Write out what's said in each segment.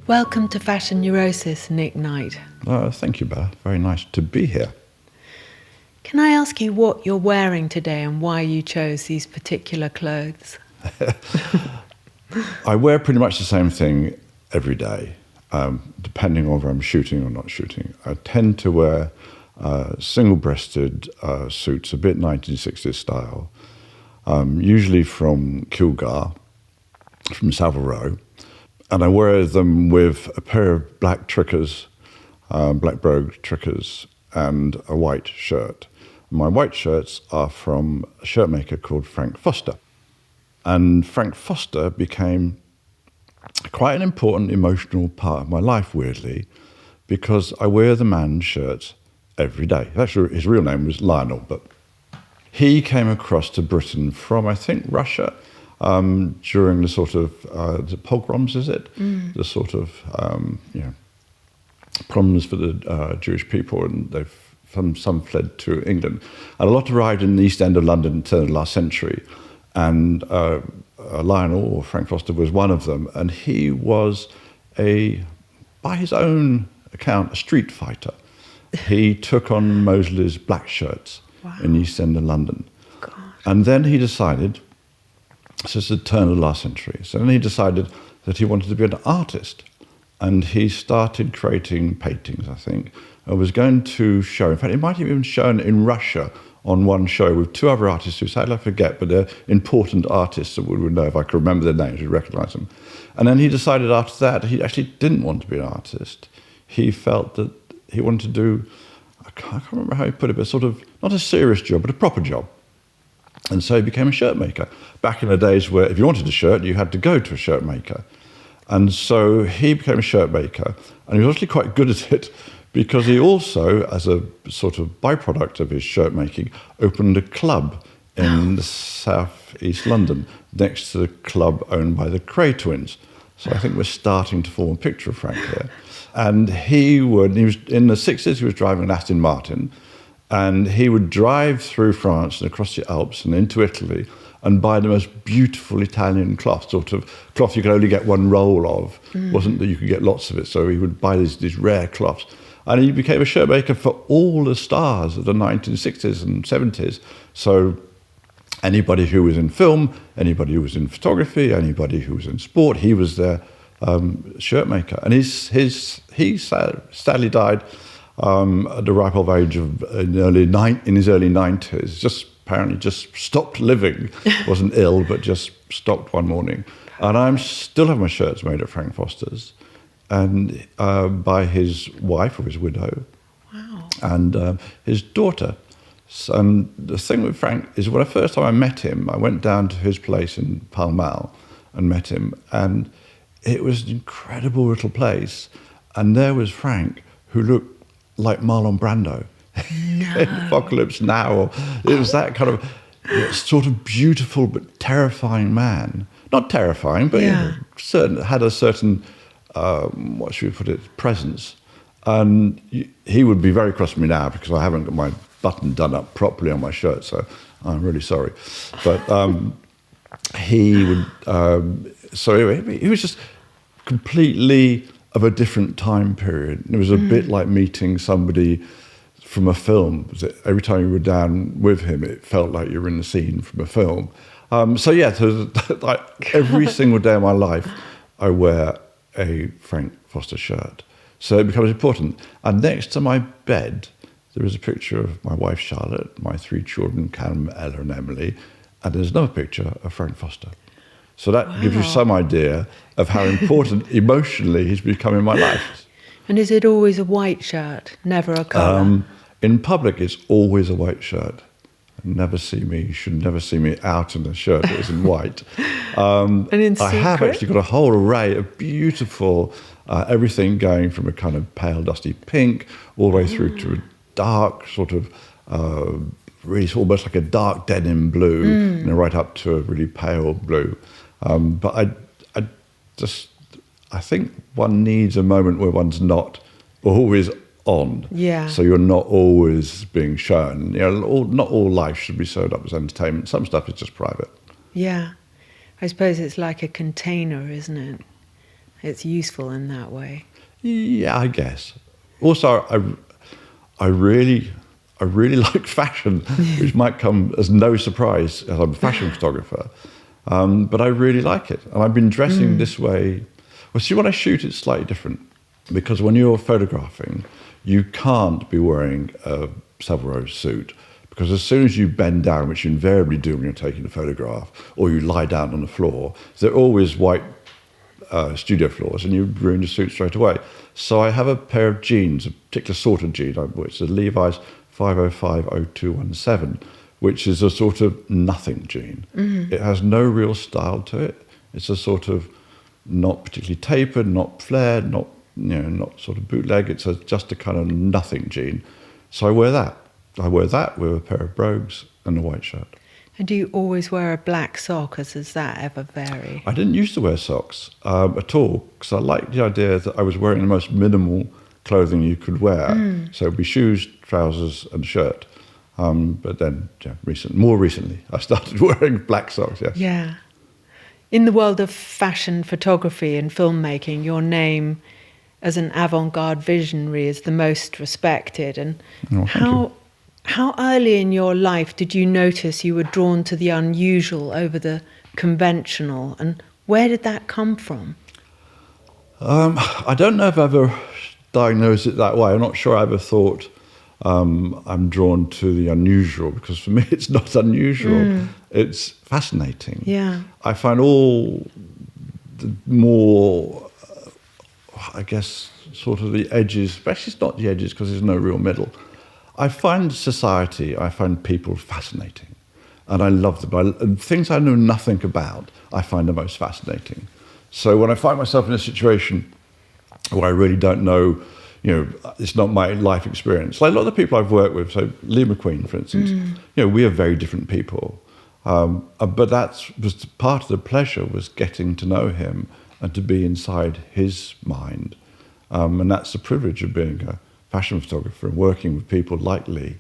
Welcome to Fashion Neurosis, Nicknight. Thank you, Beth. Very nice to be here. Can I ask you what you're wearing today and why you chose these particular clothes? I wear pretty much the same thing every day, depending on whether I'm shooting or not shooting. I tend to wear single-breasted suits, a bit 1960s style, usually from Kilgar, from Saville Row. And I wear them with a pair of black trickers, black brogue trickers, and a white shirt. My white shirts are from a shirt maker called Frank Foster. And Frank Foster became quite an important emotional part of my life, weirdly, because I wear the man's shirts every day. Actually, his real name was Lionel, but he came across to Britain from, I think, Russia, during the sort of the pogroms, is it? The sort of problems for the Jewish people, and some fled to England, and a lot arrived in the East End of London in the turn of the last century, and Lionel, or Frank Foster, was one of them, and he was by his own account, a street fighter. He took on Mosley's black shirts in the East End of London, and then he decided. So it's the turn of the last century. So then he decided that he wanted to be an artist. And he started creating paintings, I think. And was going to show, in fact, he might have even shown in Russia on one show with two other artists who sadly I forget, but they're important artists that we would know if I could remember their names, we'd recognize them. And then he decided after that he actually didn't want to be an artist. He felt that he wanted to do, I can't remember how he put it, but sort of, not a serious job, but a proper job. And so he became a shirt maker. Back in the days where if you wanted a shirt, you had to go to a shirt maker. And so he became a shirt maker, and he was actually quite good at it because he also, as a sort of byproduct of his shirt making, opened a club in south-east London next to the club owned by the Cray twins. So I think we're starting to form a picture of Frank here. And he was in the 60s, he was driving an Aston Martin, and he would drive through France and across the Alps and into Italy and buy the most beautiful Italian cloth, sort of cloth you could only get one roll of. Wasn't that you could get lots of it. So he would buy these rare cloths. And he became a shirt maker for all the stars of the 1960s and 70s. So anybody who was in film, anybody who was in photography, anybody who was in sport, he was their shirt maker. And he sadly died at the ripe old age of in his early 90s, apparently just stopped living, wasn't ill, but just stopped one morning. And I still have my shirts made at Frank Foster's, and by his wife, or his widow, and his daughter. And the thing with Frank is, when the first time I met him, I went down to his place in Pall Mall and met him, and it was an incredible little place. And there was Frank, who looked like Marlon Brando in Apocalypse Now. It was that kind of sort of beautiful but terrifying man. Not terrifying, but had a certain, what should we put it, presence. And he would be very cross with me now because I haven't got my button done up properly on my shirt, so I'm really sorry. But he would, he was just completely of a different time period. It was a bit like meeting somebody from a film. Every time you were down with him, it felt like you were in the scene from a film. So like every single day of my life, I wear a Frank Foster shirt. So it becomes important. And next to my bed, there is a picture of my wife, Charlotte, my three children, Callum, Ella, and Emily, and there's another picture of Frank Foster. So that gives you some idea of how important emotionally he's become in my life. And is it always a white shirt, never a colour? In public, it's always a white shirt. You should never see me out in a shirt that is in white. And in secret? I have actually got a whole array of beautiful, everything going from a kind of pale, dusty pink, all the way through to a dark sort of, really almost like a dark denim blue, and then right up to a really pale blue. But I think one needs a moment where one's not always on. Yeah. So you're not always being shown. Not all life should be sewed up as entertainment. Some stuff is just private. Yeah. I suppose it's like a container, isn't it? it's useful in that way. Yeah, I guess. Also, I really like fashion, which might come as no surprise as I'm a fashion photographer. But I really like it. And I've been dressing this way. Well, see, when I shoot, it's slightly different. Because when you're photographing, you can't be wearing a Savile Row suit. Because as soon as you bend down, which you invariably do when you're taking a photograph, or you lie down on the floor, they're always white studio floors, and you ruin the suit straight away. So I have a pair of jeans, a particular sort of jean, which is a Levi's 505-0217, which is a sort of nothing jean. It has no real style to it. It's a sort of not particularly tapered, not flared, not sort of bootleg. It's just a kind of nothing jean. So I wear that. I wear that with a pair of brogues and a white shirt. And do you always wear a black sock, or does that ever vary? I didn't used to wear socks at all, because I liked the idea that I was wearing the most minimal clothing you could wear. So it'd be shoes, trousers, and shirt. But then, more recently, I started wearing black socks, yes. Yeah. In the world of fashion photography and filmmaking, your name as an avant-garde visionary is the most respected. And how early in your life did you notice you were drawn to the unusual over the conventional, and where did that come from? I don't know if I've ever diagnosed it that way. I'm not sure I ever thought I'm drawn to the unusual, because for me it's not unusual. It's fascinating. Yeah. I find all the more, I guess, sort of the edges, especially it's not the edges because there's no real middle. I find society, I find people fascinating, and I love them. And things I know nothing about, I find the most fascinating. So when I find myself in a situation where I really don't know, it's not my life experience. Like a lot of the people I've worked with, so Lee McQueen, for instance, we are very different people. But that was part of the pleasure, was getting to know him and to be inside his mind. And that's the privilege of being a fashion photographer and working with people like Lee,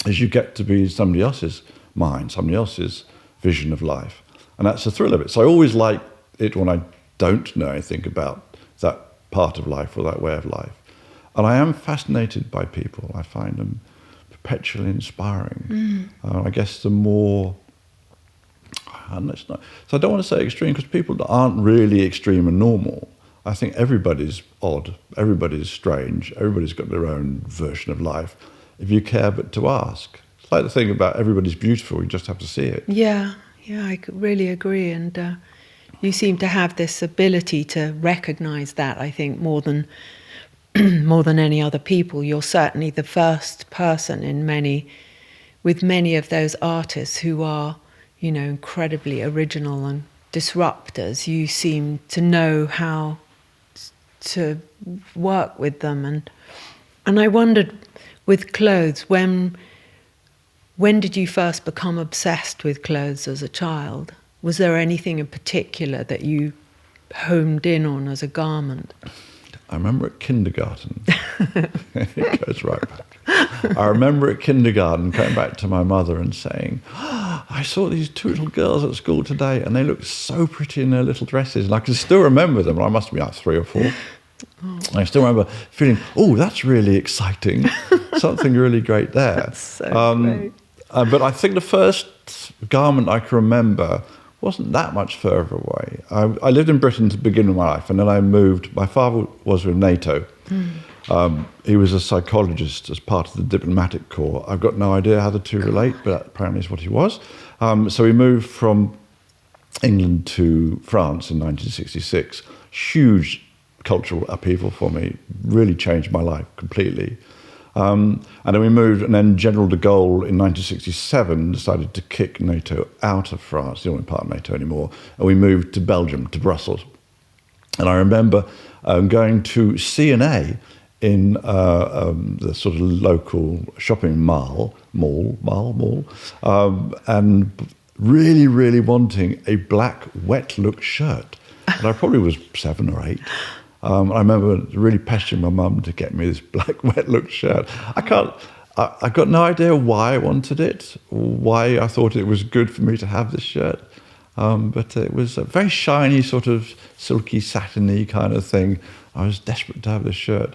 is you get to be in somebody else's mind, somebody else's vision of life. And that's the thrill of it. So I always like it when I don't know anything about that part of life or that way of life. And I am fascinated by people. I find them perpetually inspiring. I guess the more, so I don't want to say extreme, because people aren't really extreme and normal. I think everybody's odd, everybody's strange, everybody's got their own version of life, if you care but to ask. It's like the thing about everybody's beautiful, you just have to see it. Yeah, I really agree. And you seem to have this ability to recognise that, I think, more than any other people. You're certainly the first person with many of those artists who are, incredibly original and disruptors. You seem to know how to work with them. And I wondered, with clothes, when did you first become obsessed with clothes as a child? Was there anything in particular that you homed in on as a garment? I remember at kindergarten. It goes right back. I remember at kindergarten going back to my mother and saying, I saw these two little girls at school today and they looked so pretty in their little dresses. And I can still remember them. I must be like 3 or 4. I still remember feeling, that's really exciting. Something really great there. That's so great. But I think the first garment I can remember wasn't that much further away. I lived in Britain to begin with my life, and then I moved. My father was with NATO. He was a psychologist as part of the diplomatic corps. I've got no idea how the two relate, but that apparently is what he was. So we moved from England to France in 1966. Huge cultural upheaval for me, really changed my life completely. And then we moved, and then General de Gaulle in 1967 decided to kick NATO out of France, they weren't part of NATO anymore, and we moved to Belgium, to Brussels. And I remember going to C&A in the sort of local shopping mall, and really, really wanting a black wet look shirt. And I probably was 7 or 8. I remember really pestering my mum to get me this black wet look shirt. I got no idea why I wanted it, why I thought it was good for me to have this shirt. But it was a very shiny, sort of silky, satiny kind of thing. I was desperate to have this shirt.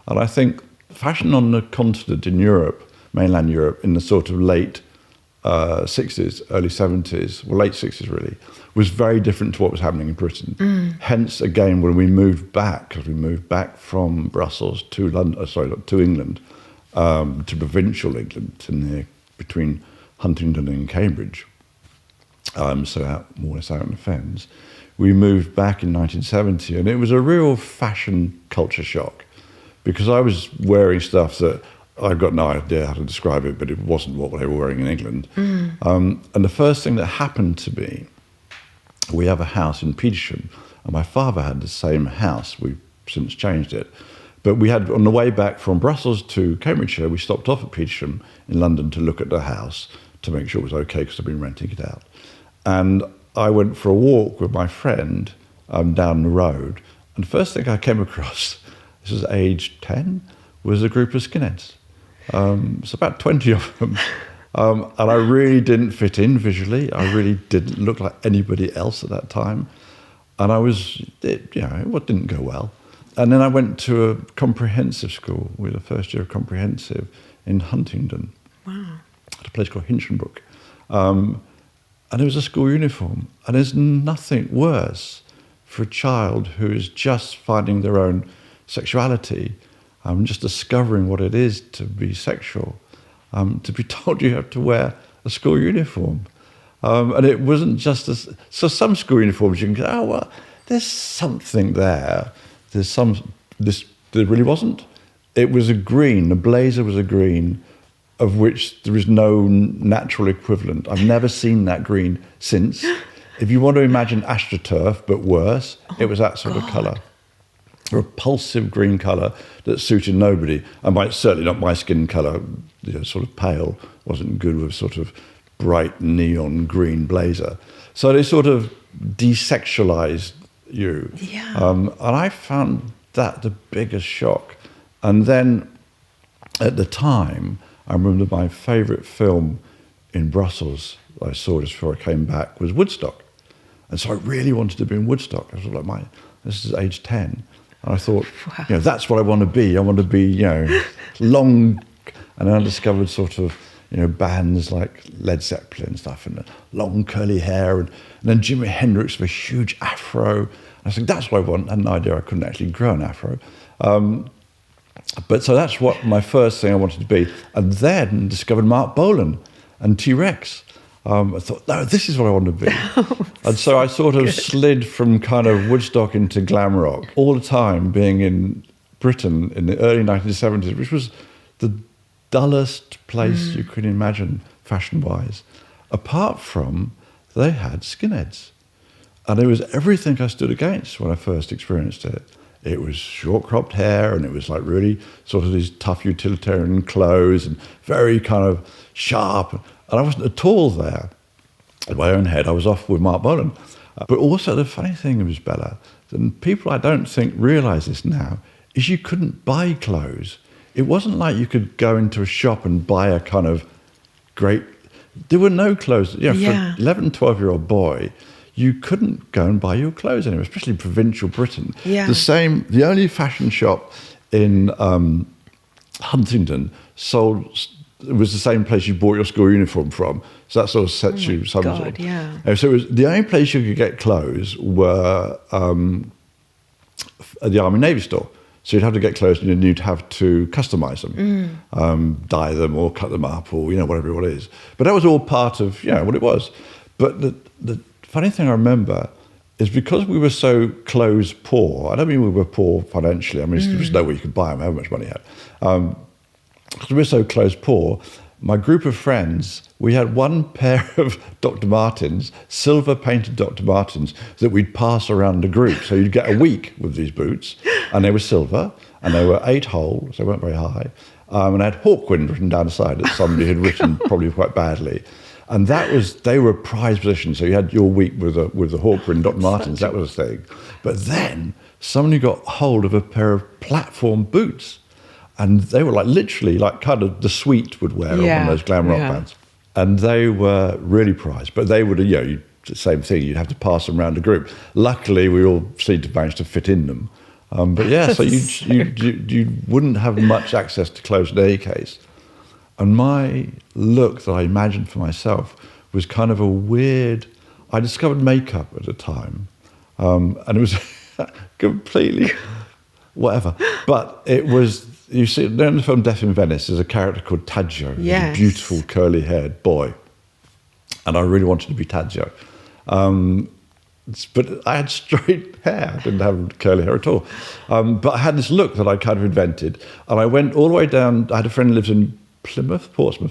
And I think fashion on the continent in Europe, mainland Europe, in the sort of late 60s, early 70s, well, late 60s really, was very different to what was happening in Britain. Hence, again, when we moved back, because we moved back from Brussels to London, to England, to provincial England, between Huntingdon and Cambridge, so out, more or less out on the fens. We moved back in 1970, and it was a real fashion culture shock, because I was wearing stuff that I've got no idea how to describe it, but it wasn't what they were wearing in England. And the first thing that happened to me, we have a house in Petersham, and my father had the same house. We've since changed it. But we had, on the way back from Brussels to Cambridgeshire, we stopped off at Petersham in London to look at the house to make sure it was okay, because I'd been renting it out. And I went for a walk with my friend down the road, and the first thing I came across, this was age 10, was a group of skinheads. So about 20 of them. And I really didn't fit in visually. I really didn't look like anybody else at that time. And it didn't go well. And then I went to a comprehensive school, with a first year of comprehensive in Huntingdon. Wow. At a place called Hinchinbrook. And it was a school uniform. And there's nothing worse for a child who is just finding their own sexuality, just discovering what it is to be sexual, to be told you have to wear a school uniform. And it wasn't just so some school uniforms you can go, oh, well, there's something there. There really wasn't. It was a green, the blazer was a green, of which there is no natural equivalent. I've never seen that green since. If you want to imagine AstroTurf, but worse, it was that sort of colour. A repulsive green colour that suited nobody. And certainly not my skin colour, sort of pale, wasn't good with sort of bright neon green blazer. So they sort of desexualised you. Yeah. And I found that the biggest shock. And then at the time, I remember my favourite film in Brussels I saw just before I came back was Woodstock. And so I really wanted to be in Woodstock. I was like, this is age 10. And I thought, wow. That's what I want to be. I want to be, long. And then I discovered sort of, bands like Led Zeppelin and stuff, and long curly hair. And then Jimi Hendrix with a huge afro. And I was like, that's what I want. I had no idea I couldn't actually grow an afro. But so that's what my first thing I wanted to be. And then discovered Mark Bolan and T-Rex. I thought, no, this is what I want to be. And so I sort of slid from kind of Woodstock into glam rock, all the time being in Britain in the early 1970s, which was the dullest place you could imagine fashion-wise, apart from they had skinheads. And it was everything I stood against when I first experienced it. It was short cropped hair, and it was like really sort of these tough utilitarian clothes and very kind of sharp. And I wasn't at all there. In my own head, I was off with Mark Bolan. But also the funny thing was, Bella, and people I don't think realise this now, is you couldn't buy clothes. It wasn't like you could go into a shop and buy a kind of great... There were no clothes. For an 11, 12-year-old boy, you couldn't go and buy your clothes anywhere, especially in provincial Britain. Yeah. The only fashion shop in Huntingdon it was the same place you bought your school uniform from. So that sort of sets you some God, sort of... yeah. So it was the only place you could get clothes were at the Army Navy store. So you'd have to get clothes and you'd have to customise them, dye them or cut them up or, whatever it is. But that was all part of, what it was. But the funny thing I remember is because we were so clothes poor, I don't mean we were poor financially, I mean, there was no way you could buy them, however much money you had. Because we were so clothes poor, my group of friends, we had one pair of Dr. Martens, silver painted Dr. Martens, that we'd pass around the group. So you'd get a week with these boots, and they were silver, and they were 8-hole, so they weren't very high. And I had Hawkwind written down the side that somebody had written probably quite badly. And they were a prized position. So you had your week with the Hawkwind Dr. Martens, that was a thing. But then somebody got hold of a pair of platform boots. And they were literally kind of the Sweet would wear on those glam rock bands. And they were really prized. But they would, the same thing. You'd have to pass them around the group. Luckily, we all seemed to manage to fit in them. But yeah, so you wouldn't have much access to clothes in any case. And my look that I imagined for myself was kind of a weird... I discovered makeup at the time, and it was completely whatever. But it was... You see, in the film Death in Venice, there's a character called Taggio, yes. a beautiful curly-haired boy. And I really wanted to be Taggio. But I had straight hair. I didn't have curly hair at all. But I had this look that I kind of invented. And I went all the way down. I had a friend who lives in Plymouth, Flushing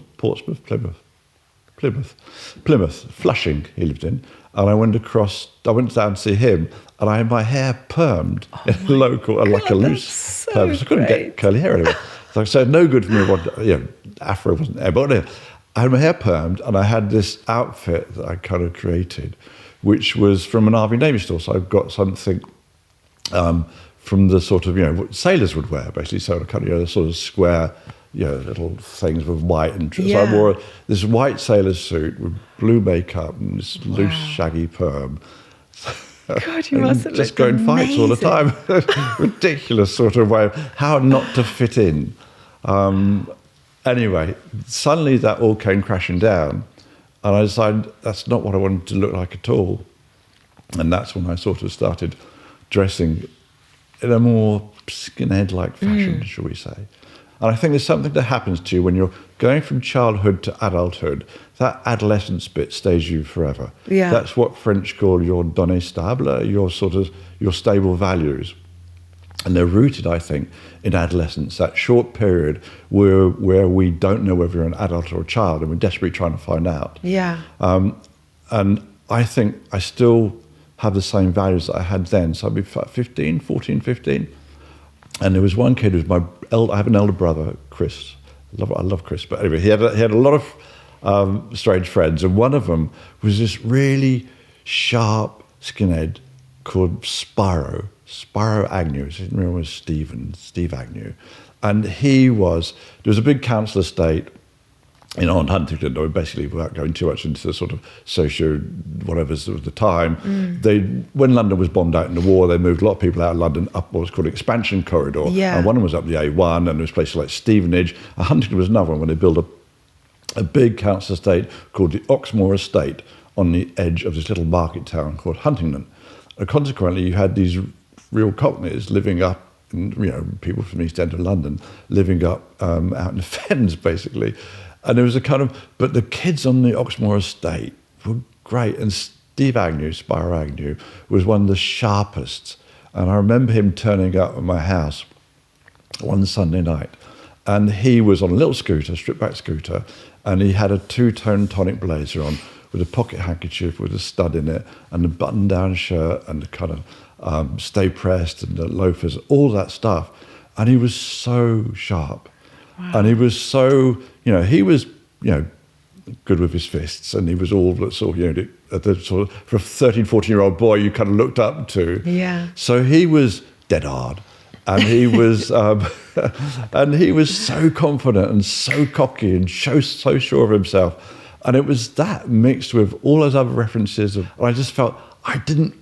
he lived in. And I went down to see him. And I had my hair permed in a local, like a loose perm. So I couldn't get curly hair anyway. So no good for me. Afro wasn't there. But anyway, I had my hair permed, and I had this outfit that I kind of created, which was from an RV Navy store. So I've got something from the sort of, what sailors would wear, basically. So kind of, sort of square, little things with white. And so I wore this white sailor suit with blue makeup and this loose, shaggy perm. God, you must have just go in fights all the time. Ridiculous sort of way of how not to fit in. Anyway, suddenly that all came crashing down, and I decided that's not what I wanted to look like at all. And that's when I sort of started dressing in a more skinhead-like fashion, shall we say. And I think there's something that happens to you when you're going from childhood to adulthood. That adolescence bit stays you forever. Yeah. That's what French call your données stables, your stable values. And they're rooted, I think, in adolescence, that short period where we don't know whether you're an adult or a child, and we're desperately trying to find out. Yeah. And I think I still have the same values that I had then. So I'd be 14, 15. And there was one kid who's I have an elder brother, Chris. I love Chris. But anyway, he had a lot of strange friends. And one of them was this really sharp skinhead called Spyro Agnew. His name was Steve Agnew. And there was a big council estate on Huntington, basically without going too much into the sort of socio-whatevers of the time. When London was bombed out in the war, they moved a lot of people out of London up what was called Expansion Corridor. Yeah. And one of them was up the A1, and there was places like Stevenage. And Huntington was another one when they built a big council estate called the Oxmoor Estate on the edge of this little market town called Huntington. And consequently, you had these real cockneys living up, people from the East End of London living up out in the fens, basically. And there was but the kids on the Oxmoor Estate were great. And Steve Agnew, Spyro Agnew, was one of the sharpest. And I remember him turning up at my house one Sunday night. And he was on a little scooter, stripped-back scooter, and he had a two-tone tonic blazer on with a pocket handkerchief with a stud in it and a button-down shirt and the kind of stay pressed and the loafers, all that stuff. And he was so sharp. Wow. And he was so, he was, good with his fists, and he was all that sort of, the sort of, for a 13, 14-year-old boy you kind of looked up to. Yeah. So he was dead hard. And he was, and he was so confident and so cocky and so sure of himself. And it was that mixed with all those other references. And I just felt I didn't,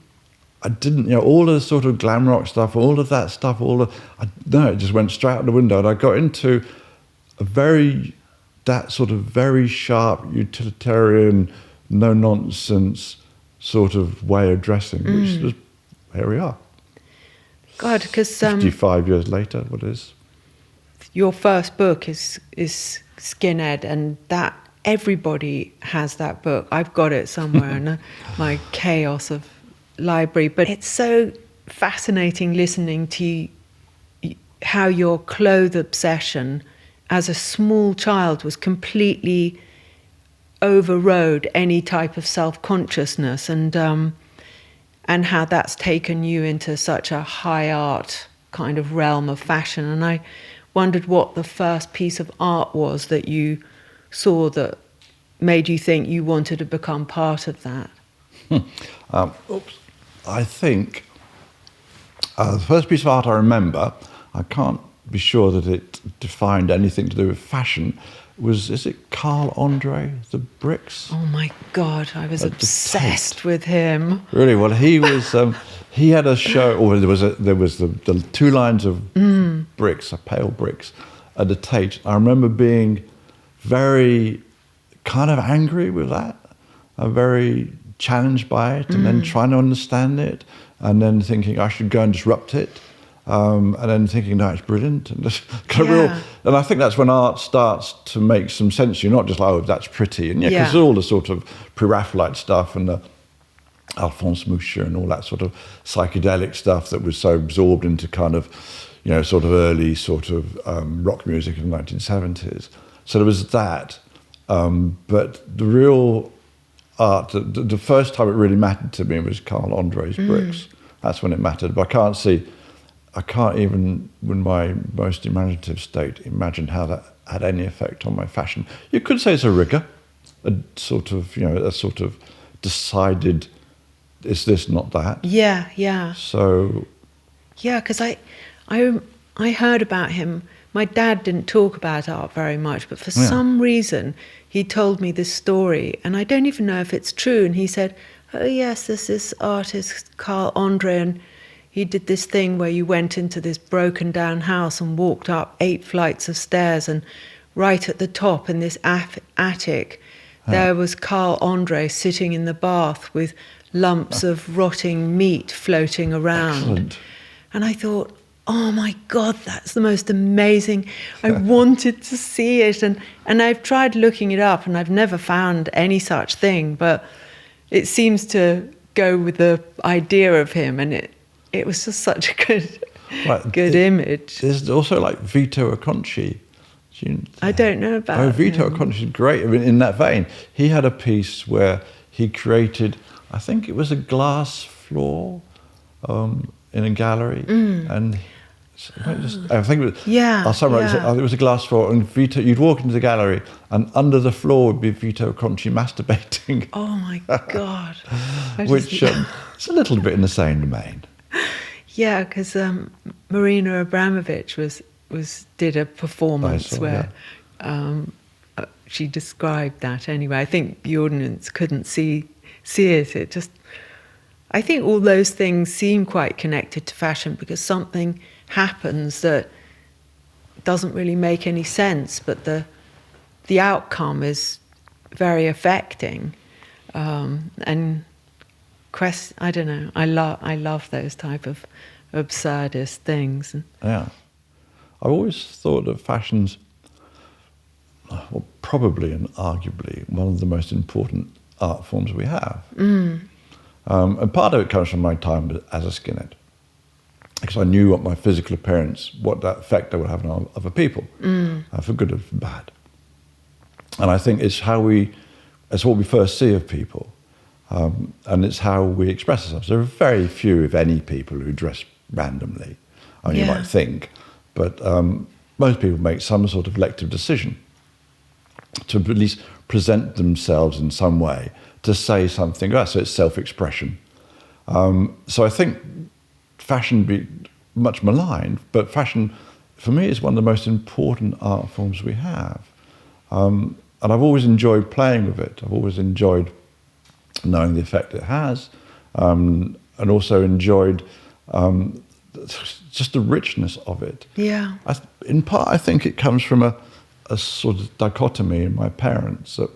all the sort of glam rock stuff, all of that stuff, it just went straight out the window. And I got into that sort of very sharp, utilitarian, no nonsense sort of way of dressing, which was, here we are. God, because 55 years later, what is? Your first book is Skinhead, and that everybody has that book. I've got it somewhere in my chaos of library, but it's so fascinating listening to how your clothes obsession as a small child was completely overrode any type of self-consciousness, and how that's taken you into such a high art kind of realm of fashion. And I wondered what the first piece of art was that you saw that made you think you wanted to become part of that. I think the first piece of art I remember, I can't be sure that it defined anything to do with fashion, is it Carl Andre, the bricks? Oh my God, I was obsessed with him. Really? Well, he was. He had a show, or there was the 2 lines of bricks, pale bricks, at the Tate. I remember being very kind of angry with that, very challenged by it, and then trying to understand it, and then thinking I should go and disrupt it. And then thinking, no, it's brilliant. And, and I think that's when art starts to make some sense. You're not just like, oh, that's pretty. And because all the sort of pre-Raphaelite stuff and the Alphonse Moucher and all that sort of psychedelic stuff that was so absorbed into kind of, sort of early sort of rock music in the 1970s. So there was that. But the real art, the first time it really mattered to me was Carl Andre's bricks. That's when it mattered. But I can't even, in my most imaginative state, imagine how that had any effect on my fashion. You could say it's a rigor, a sort of decided, is this, not that. Yeah. So. Yeah, because I heard about him. My dad didn't talk about art very much, but for some reason he told me this story, and I don't even know if it's true. And he said, oh yes, there's this artist, Carl Andre, and he did this thing where you went into this broken down house and walked up 8 flights of stairs, and right at the top in this attic, there was Carl Andre sitting in the bath with lumps of rotting meat floating around. Excellent. And I thought, oh my God, that's the most amazing. I wanted to see it. And I've tried looking it up and I've never found any such thing, but it seems to go with the idea of him, and it was just such a good image. There's also like Vito Acconci. I don't know about Oh, Vito Acconci is great. I mean, in that vein, he had a piece where he created, I think it was a glass floor in a gallery. And I think it was, I'll summarize it. It was a glass floor, and Vito, you'd walk into the gallery, and under the floor would be Vito Acconci masturbating. Oh my God. Which it's a little bit in the same domain. Yeah, because Marina Abramovich did a performance where she described that anyway. I think the audience couldn't see it. It just, I think all those things seem quite connected to fashion because something happens that doesn't really make any sense, but the outcome is very affecting. And I don't know. I love those type of absurdist things. Yeah, I've always thought that fashion's probably and arguably one of the most important art forms we have. And part of it comes from my time as a skinhead, because I knew what my physical appearance, what that effect I would have on other people, for good or for bad. And I think it's what we first see of people. And it's how we express ourselves. There are very few, if any, people who dress randomly. I mean, you might think, but most people make some sort of elective decision to at least present themselves in some way, to say something. So it's self-expression. So I think fashion be much maligned, but fashion, for me, is one of the most important art forms we have. And I've always enjoyed playing with it. I've always enjoyed knowing the effect it has, and also enjoyed just the richness of it. Yeah. In part, I think it comes from a sort of dichotomy in my parents. That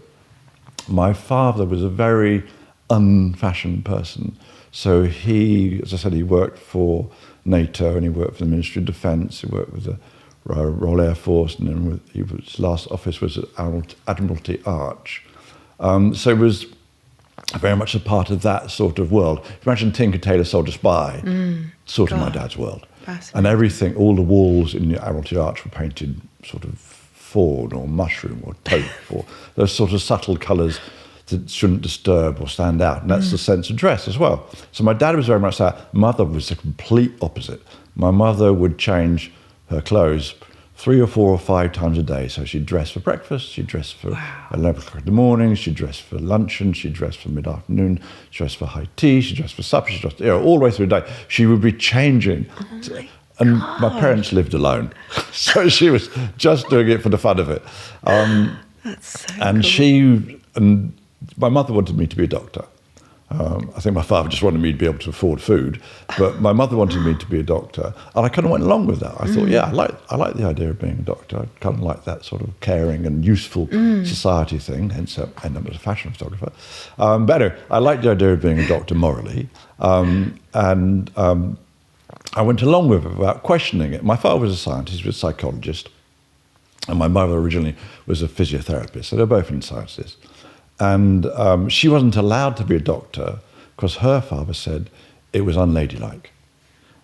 my father was a very unfashioned person. So he, as I said, he worked for NATO and he worked for the Ministry of Defence. He worked with the Royal Air Force, and then his last office was at Admiralty Arch. So it was very much a part of that sort of world. Imagine Tinker Tailor Soldier Spy, sort of my dad's world. And everything, all the walls in the Admiralty Arch were painted sort of fawn or mushroom or taupe, or those sort of subtle colours that shouldn't disturb or stand out. And that's the sense of dress as well. So my dad was very much that. Mother was the complete opposite. My mother would change her clothes 3 or 4 or 5 times a day. So she'd dress for breakfast, she'd dress for 11 o'clock in the morning, she'd dress for luncheon, she'd dress for mid-afternoon, she'd dress for high tea, she'd dress for supper, she'd dress, all the way through the day. She would be changing And my parents lived alone, so she was just doing it for the fun of it. That's so and cool. My mother wanted me to be a doctor. I think my father just wanted me to be able to afford food, but my mother wanted me to be a doctor, and I kind of went along with that. I thought, yeah, I like the idea of being a doctor. I kind of like that sort of caring and useful society thing, hence I ended up as a fashion photographer. But anyway, I like the idea of being a doctor morally, and I went along with it without questioning it. My father was a scientist, he was a psychologist, and my mother originally was a physiotherapist, so they're both in sciences. And she wasn't allowed to be a doctor because her father said it was unladylike.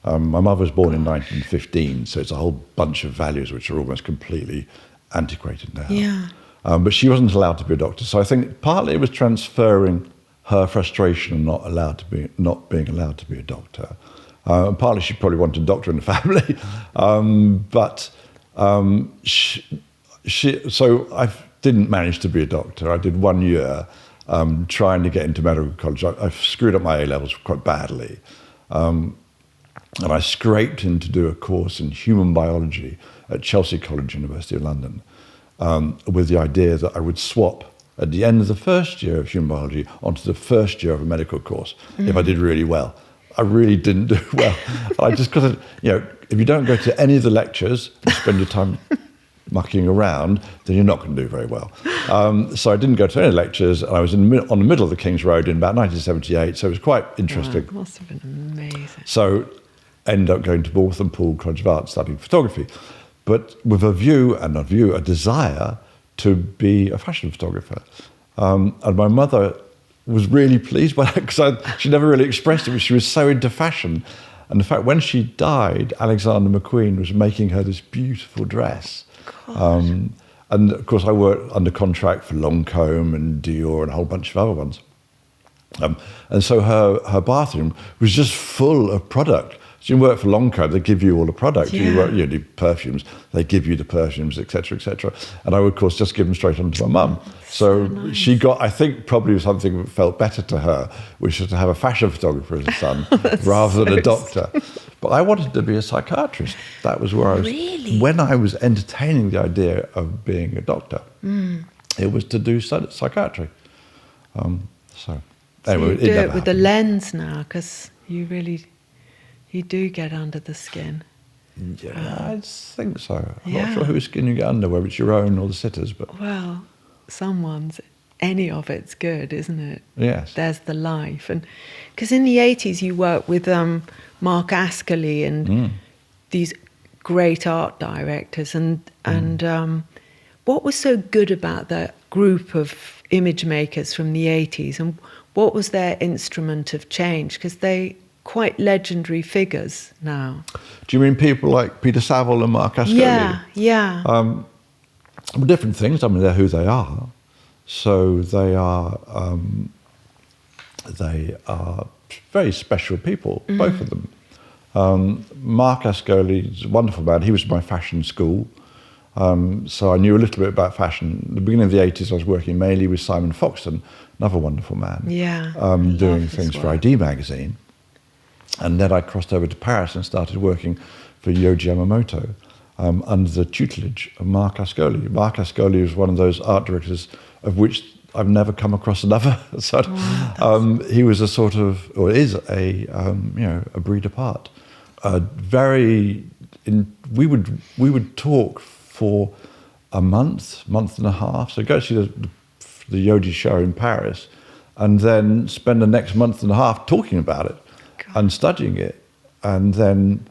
My mother was born in 1915, so it's a whole bunch of values which are almost completely antiquated now. Yeah. But she wasn't allowed to be a doctor. So I think partly it was transferring her frustration of not being allowed to be a doctor. And partly she probably wanted a doctor in the family. So I didn't manage to be a doctor. I did 1 year trying to get into medical college. I screwed up my A-levels quite badly. And I scraped in to do a course in human biology at Chelsea College, University of London, with the idea that I would swap at the end of the first year of human biology onto the first year of a medical course if I did really well. I really didn't do well. I just got to, if you don't go to any of the lectures, you spend your time mucking around, then you're not going to do very well. So I didn't go to any lectures, and I was on the middle of the King's Road in about 1978, so it was quite interesting. Wow, it must have been amazing. So ended up going to Bournemouth and Poole College of Art, studying photography, but with a desire to be a fashion photographer. And my mother was really pleased by that, because she never really expressed it, but she was so into fashion. And in fact, when she died, Alexander McQueen was making her this beautiful dress. And of course, I worked under contract for Lancôme and Dior and a whole bunch of other ones. And so her bathroom was just full of product. So you work for Lancôme, they give you all the product. Yeah. You do perfumes, they give you the perfumes, etc., etc. And I would, of course, just give them straight on to my mum. So nice. She got, I think, probably something that felt better to her, which was to have a fashion photographer as a son rather than a doctor. But I wanted to be a psychiatrist. That was where I was. Really? When I was entertaining the idea of being a doctor, it was to do psychiatry. So anyway, you do it with the lens now, because you do get under the skin. Yeah, I think so. I'm not sure whose skin you get under, whether it's your own or the sitters, but well, someone's. Any of it's good, isn't it? Yes. There's the life, and because in the 80s you worked with Marc Ascoli and these great art directors, and what was so good about that group of image makers from the 80s, and what was their instrument of change? Because they quite legendary figures now. Do you mean people like Peter Saville and Marc Ascoli? Yeah. Well, different things. I mean, they're who they are. So they are very special people, both of them. Marc Ascoli is a wonderful man. He was my fashion school. So I knew a little bit about fashion. At the beginning of the 80s, I was working mainly with Simon Foxton, another wonderful man, doing things for ID magazine. And then I crossed over to Paris and started working for Yohji Yamamoto under the tutelage of Marc Ascoli. Marc Ascoli was one of those art directors of which I've never come across another. So he was a sort of, or is a breed apart. We would talk for a month and a half. So go see the Yohji show in Paris, and then spend the next month and a half talking about it and studying it, and then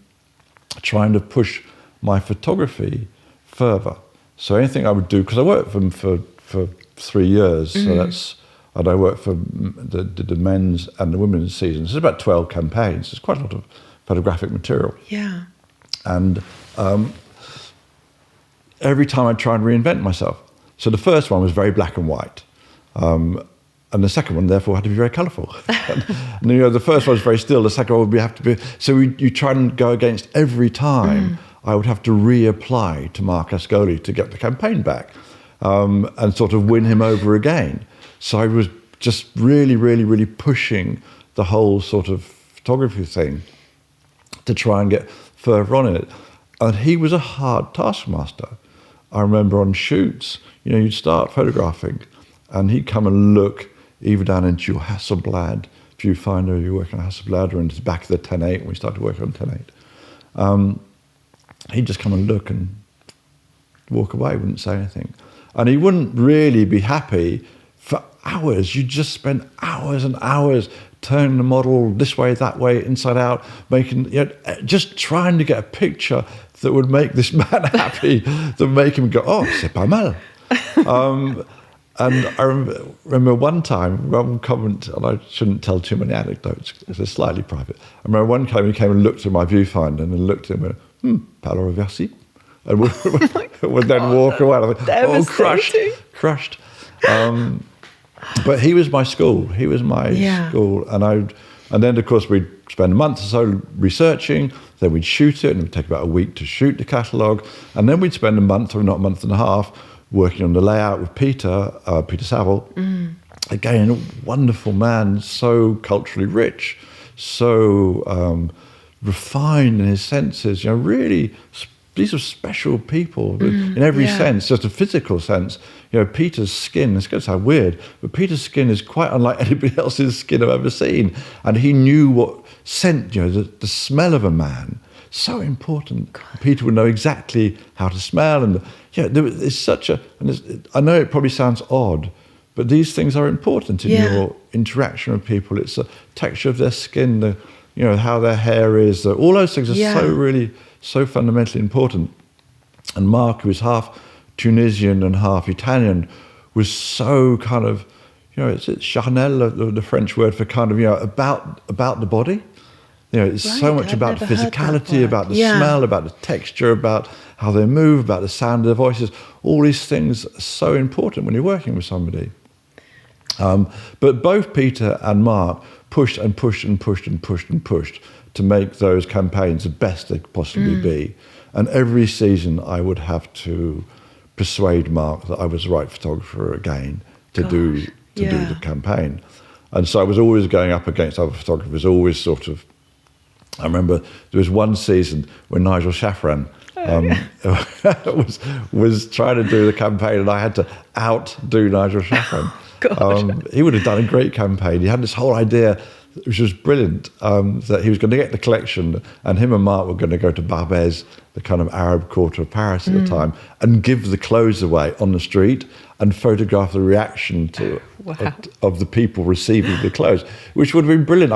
trying to push my photography further. So anything I would do, because I worked for them for 3 years, and I worked for the men's and the women's seasons. It's about 12 campaigns. It's quite a lot of photographic material. Yeah. And every time I try and reinvent myself. So the first one was very black and white. And the second one, therefore, had to be very colourful. And the first one was very still. The second one would have to be. So you try and go against every time. I would have to reapply to Marc Ascoli to get the campaign back, and sort of win him over again. So I was just really, really, really pushing the whole sort of photography thing to try and get further on in it. And he was a hard taskmaster. I remember on shoots, you'd start photographing and he'd come and look even down into your Hasselblad viewfinder. You're working on Hasselblad or into the back of the 10.8 when we started working on 10.8. He'd just come and look and walk away, wouldn't say anything. And he wouldn't really be happy for hours. You just spend hours and hours turning the model this way, that way, inside out, making, just trying to get a picture that would make this man happy, that would make him go, oh, c'est pas mal. And I remember one time, one comment, and I shouldn't tell too many anecdotes, it's slightly private. I remember one time he came and looked at my viewfinder and then looked at him and went, pas la reversi. And would then walk away. I thought, oh, crushed. But he was my school. He was my school. And then, of course, we'd spend a month or so researching. Then we'd shoot it, and it would take about a week to shoot the catalogue. And then we'd spend a month, or not a month and a half, working on the layout with Peter Saville. Again, a wonderful man, so culturally rich, so refined in his senses. Really, these are special people in every sense, just a physical sense. Peter's skin, it's going to sound weird, but Peter's skin is quite unlike anybody else's skin I've ever seen. And he knew what scent, the smell of a man, so important. God. Peter would know exactly how to smell. And it's such a, I know it probably sounds odd, but these things are important in your interaction with people. It's the texture of their skin, how their hair is, all those things are so fundamentally important. And Marc, who was half Tunisian and half Italian, was so kind of, is it charnel, the French word for kind of, about the body? It's so much about the physicality, about the smell, about the texture, about how they move, about the sound of their voices. All these things are so important when you're working with somebody. But both Peter and Marc pushed to make those campaigns the best they could possibly be. And every season I would have to persuade Marc that I was the right photographer again to do the campaign. And so I was always going up against other photographers, always sort of. I remember there was one season when Nigel Shafran was trying to do the campaign, and I had to outdo Nigel Shafran. He would have done a great campaign. He had this whole idea, which was brilliant, that he was going to get the collection, and him and Marc were going to go to Barbès, the kind of Arab quarter of Paris at the time, and give the clothes away on the street and photograph the reaction of the people receiving the clothes, which would have been brilliant.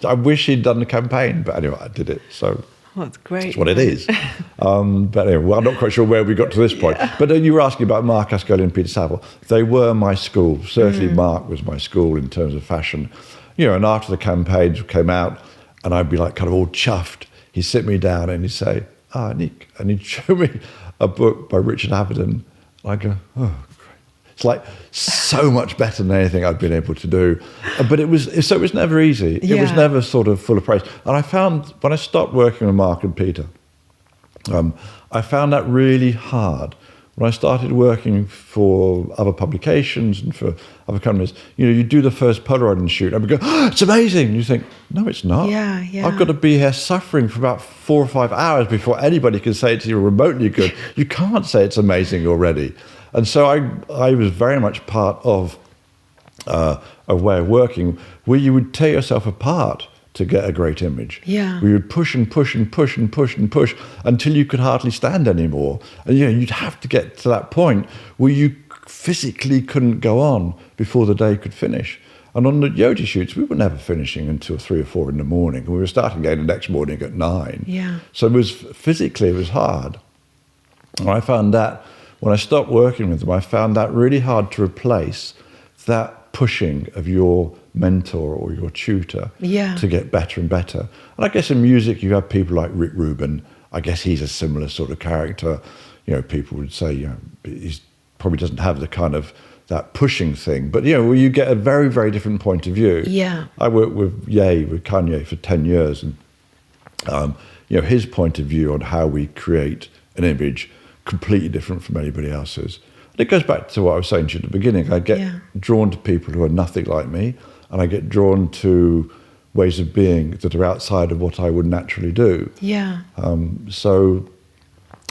I wish he'd done the campaign, but anyway, I did it. So that's great. That's what it is. But anyway, I'm not quite sure where we got to this point. But you were asking about Marc Ascoli and Peter Saville. They were my school. Certainly Marc was my school in terms of fashion. And after the campaigns came out, and I'd be like kind of all chuffed, he'd sit me down and he'd say, Nick, and he'd show me a book by Richard Avedon. I go, oh, great. It's like so much better than anything I'd been able to do. But it was never easy. It was never sort of full of praise. And I found, when I stopped working with Marc and Peter, I found that really hard. When I started working for other publications and for other companies, you do the first Polaroid shoot, and we go, oh, it's amazing. And you think, no, it's not. I've got to be here suffering for about 4 or 5 hours before anybody can say it to you remotely good. You can't say it's amazing already. And so I was very much part of a way of working where you would tear yourself apart to get a great image. We would push and push and push and push and push until you could hardly stand anymore. And you'd have to get to that point where you physically couldn't go on before the day could finish. And on the Yoji shoots, we were never finishing until 3 or 4 in the morning. We were starting again the next morning at 9. So it was hard. And I found that when I stopped working with them, I found that really hard to replace that pushing of your mentor or your tutor to get better and better. And I guess in music, you have people like Rick Rubin. I guess he's a similar sort of character. People would say, he probably doesn't have the kind of that pushing thing, but where you get a very, very different point of view. I worked with Kanye for 10 years, and his point of view on how we create an image completely different from anybody else's. And it goes back to what I was saying to you at the beginning. I get drawn to people who are nothing like me, and I get drawn to ways of being that are outside of what I would naturally do. Yeah. So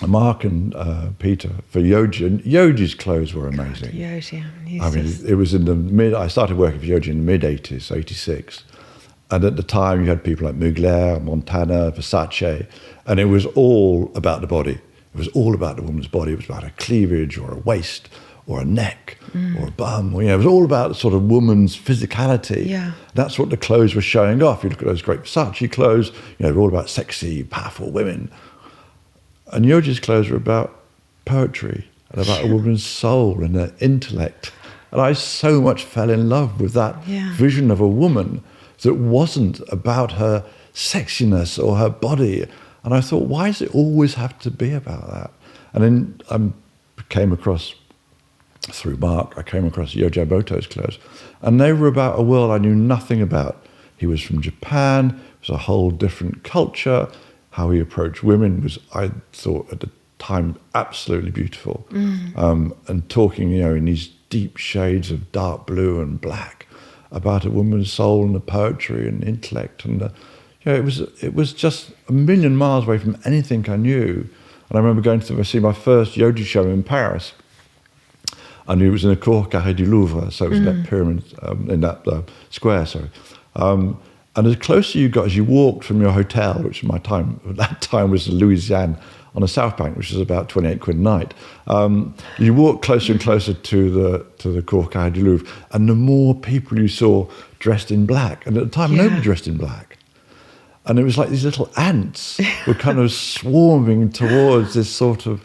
Mark and Peter for Yoji, and Yoji's clothes were amazing. Yoji, I mean, it was in the I started working for Yoji in the mid-80s, 86. And at the time, you had people like Mugler, Montana, Versace, and it was all about the body. It was all about the woman's body. It was about a cleavage or a waist or a neck or a bum. Or, it was all about sort of woman's physicality. Yeah. That's what the clothes were showing off. You look at those great Versace clothes, they're all about sexy, powerful women. And Yoji's clothes were about poetry and about a woman's soul and her intellect. And I so much fell in love with that vision of a woman that wasn't about her sexiness or her body. And I thought, why does it always have to be about that? And then I came across, through Mark, I came across Yohji Aoto's clothes. And they were about a world I knew nothing about. He was from Japan. It was a whole different culture. How he approached women was, I thought at the time, absolutely beautiful. And talking, in these deep shades of dark blue and black about a woman's soul and the poetry and intellect. And it was just a million miles away from anything I knew. And I remember going to see my first Yohji show in Paris. I knew it was in the Cour Carrée du Louvre, so it was in that pyramid, in that square, sorry. And as closer you got, as you walked from your hotel, which at that time was the Louisiane on the South Bank, which is about 28 quid a night, you walked closer and closer to the Cour Carrée du Louvre, and the more people you saw dressed in black, and at the time nobody dressed in black. And it was like these little ants were kind of swarming towards this sort of,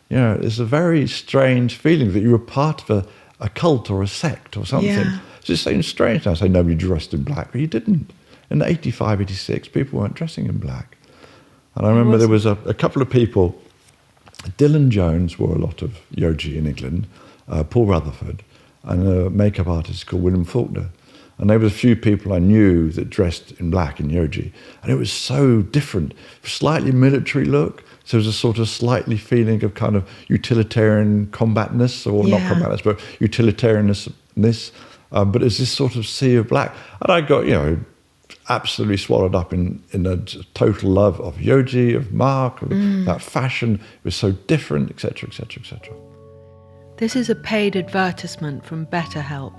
it's a very strange feeling that you were part of a cult or a sect or something. Yeah. It's just so strange now to say nobody dressed in black, but you didn't. In 85, 86, people weren't dressing in black. And I remember there was a couple of people. Dylan Jones wore a lot of Yohji in England, Paul Rutherford, and a makeup artist called William Faulkner. And there were a few people I knew that dressed in black in Yohji. And it was so different, slightly military look. So there was a sort of slightly feeling of kind of utilitarian combatness, or not combatness, but utilitarianness. But it's this sort of sea of black. And I got, absolutely swallowed up in a total love of Yohji, of Mark, of that fashion. It was so different, etc., etc., etc. This is a paid advertisement from BetterHelp.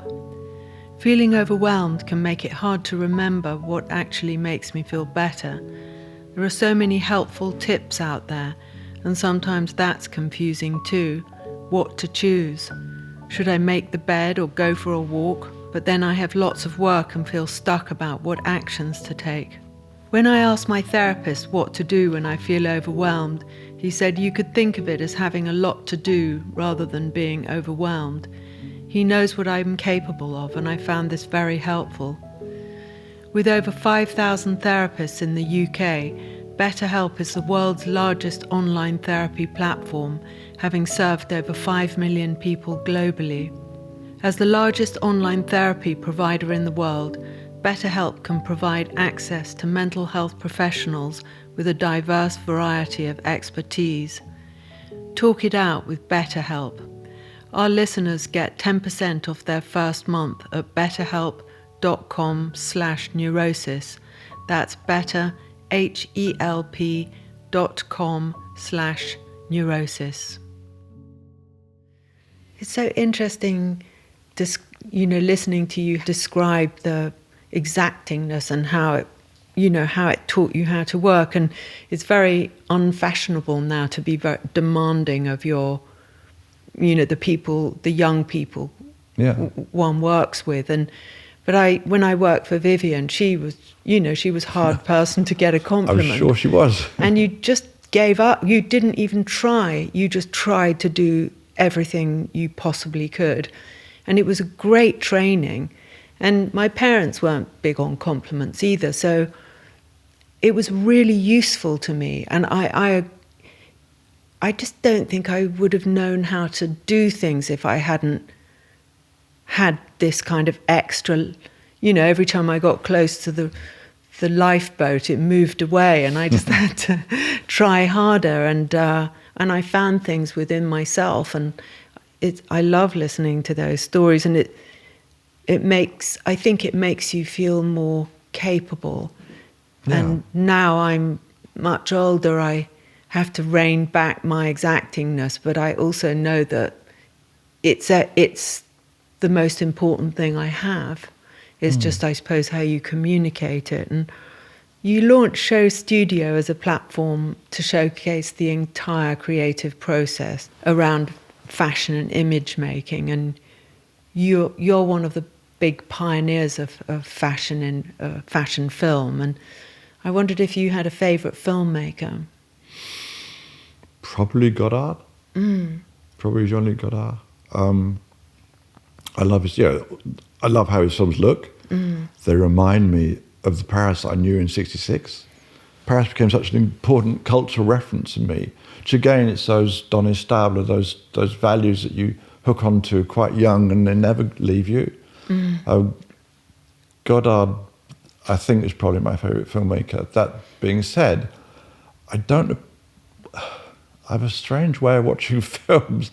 Feeling overwhelmed can make it hard to remember what actually makes me feel better. There are so many helpful tips out there, and sometimes that's confusing too. What to choose? Should I make the bed or go for a walk? But then I have lots of work and feel stuck about what actions to take. When I asked my therapist what to do when I feel overwhelmed, he said you could think of it as having a lot to do rather than being overwhelmed. He knows what I'm capable of, and I found this very helpful. With over 5,000 therapists in the UK, BetterHelp is the world's largest online therapy platform, having served over 5 million people globally. As the largest online therapy provider in the world, BetterHelp can provide access to mental health professionals with a diverse variety of expertise. Talk it out with BetterHelp. Our listeners get 10% off their first month at betterhelp.com/neurosis. That's betterhelp.com/neurosis. It's so interesting, listening to you describe the exactingness and how it taught you how to work. And it's very unfashionable now to be very demanding of your, the young people one works with. But when I worked for Vivian, she was a hard person to get a compliment. I'm sure she was. And you just gave up. You didn't even try. You just tried to do everything you possibly could. And it was a great training. And my parents weren't big on compliments either. So it was really useful to me. And I just don't think I would have known how to do things if I hadn't had this kind of extra, every time I got close to the lifeboat, it moved away, and I just had to try harder. And I found things within myself, and I love listening to those stories, and I think it makes you feel more capable. Yeah. And now I'm much older, I have to rein back my exactingness, but I also know that it's the most important thing I have is just, I suppose, how you communicate it. And you launched SHOWstudio as a platform to showcase the entire creative process around fashion and image making. And you're one of the big pioneers of fashion and fashion film. And I wondered if you had a favourite filmmaker. Probably Godard. Probably Jean-Luc Godard. I love how his films look. They remind me of the Paris I knew in '66. Paris became such an important cultural reference to me. Which again, it's those données stables, those values that you hook onto quite young and they never leave you. Godard, I think, is probably my favourite filmmaker. That being said, I have a strange way of watching films.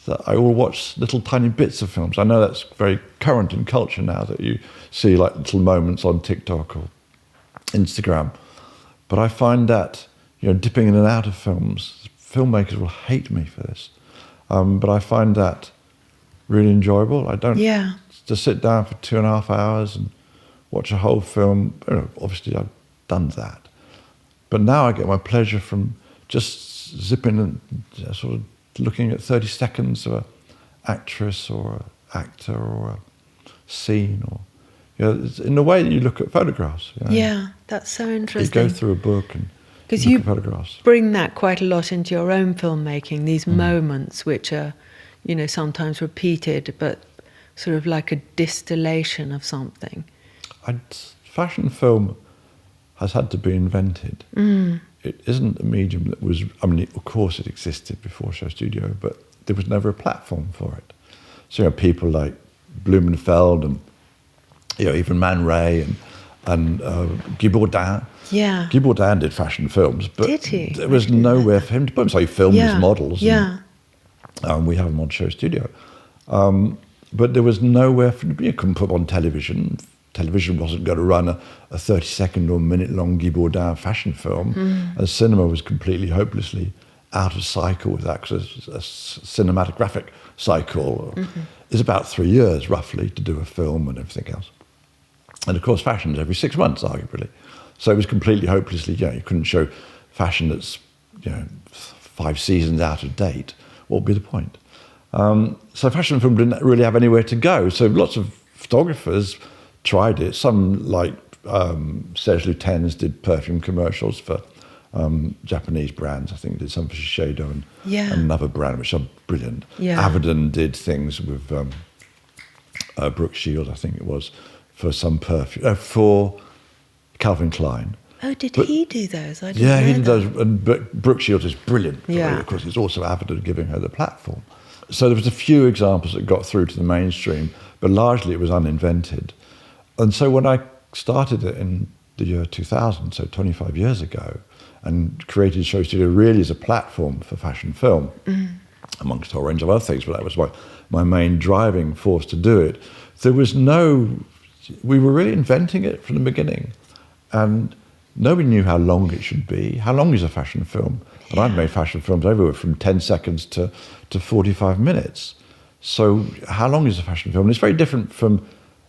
That I will watch little tiny bits of films. I know that's very current in culture now, that you see like little moments on TikTok or Instagram. But I find that, dipping in and out of films, filmmakers will hate me for this. But I find that really enjoyable. I don't to sit down for 2.5 hours and watch a whole film. Obviously I've done that. But now I get my pleasure from just zipping and sort of looking at 30 seconds of an actress or an actor or a scene, or it's in the way that you look at photographs. Yeah, that's so interesting. You go through a book and because look at photographs. Bring that quite a lot into your own filmmaking. These moments, which are, sometimes repeated, but sort of like a distillation of something. Fashion film has had to be invented. It isn't a medium that was, of course it existed before SHOWstudio, but there was never a platform for it. So people like Blumenfeld and even Man Ray and Guy Bourdin. Yeah. Guy Bourdin did fashion films, but did he? There was nowhere for him to put them. So he filmed his models. Yeah. And we have them on SHOWstudio. But there was nowhere for you couldn't put them on television. Television wasn't going to run a 30-second or minute-long Guy Bourdin fashion film. And cinema was completely hopelessly out of cycle with that, because a cinematographic cycle is about 3 years, roughly, to do a film and everything else. And, of course, fashion is every 6 months, arguably. So it was completely hopelessly, you couldn't show fashion that's, 5 seasons out of date. What would be the point? So fashion film didn't really have anywhere to go. So lots of photographers tried it. Some, like Serge Lutens, did perfume commercials for Japanese brands. I think did some for Shiseido and another brand, which are brilliant. Avedon did things with Brooke Shields, I think it was, for some perfume, for Calvin Klein. Oh, did he do those? I didn't know he did that. those. And Brooke Shields is brilliant. Yeah. Of course, it's also Avedon giving her the platform. So there was a few examples that got through to the mainstream, but largely it was uninvented. And so when I started it in the year 2000, so 25 years ago, and created SHOWstudio really as a platform for fashion film, amongst a whole range of other things, but that was my main driving force to do it. We were really inventing it from the beginning. And nobody knew how long it should be. How long is a fashion film? And I've made fashion films everywhere from 10 seconds to 45 minutes. So how long is a fashion film? And it's very different from